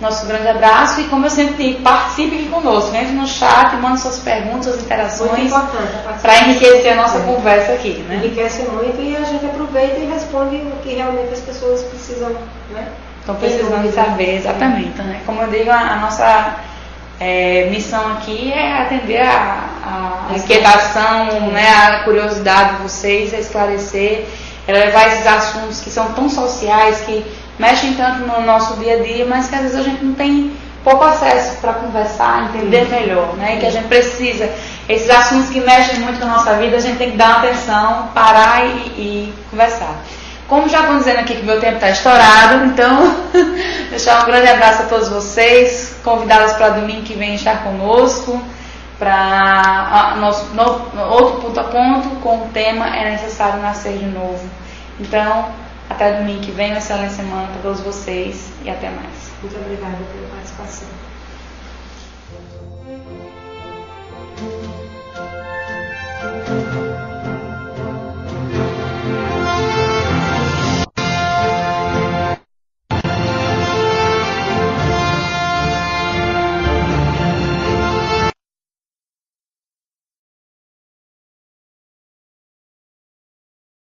nosso grande abraço e, como eu sempre digo, participe aqui conosco, entre no chat, mande suas perguntas, suas interações para enriquecer a nossa conversa aqui, né? Enriquece muito e a gente aproveita e responde o que realmente as pessoas precisam, né? Estão precisando saber, exatamente, né? Como eu digo, a nossa missão aqui é atender a inquietação, né, a curiosidade de vocês, a esclarecer, levar esses assuntos que são tão sociais, que mexem tanto no nosso dia a dia, mas que às vezes a gente não tem pouco acesso para conversar, entender melhor, né? E que a gente precisa, esses assuntos que mexem muito com a nossa vida, a gente tem que dar uma atenção, parar e conversar. Como já estão dizendo aqui que meu tempo está estourado, então deixar um grande abraço a todos vocês, convidá-los para domingo que vem estar conosco, para nosso outro ponto a ponto com o tema É Necessário Nascer de Novo. Então, até domingo que vem, uma excelente semana para todos vocês e até mais. Muito obrigada pela participação.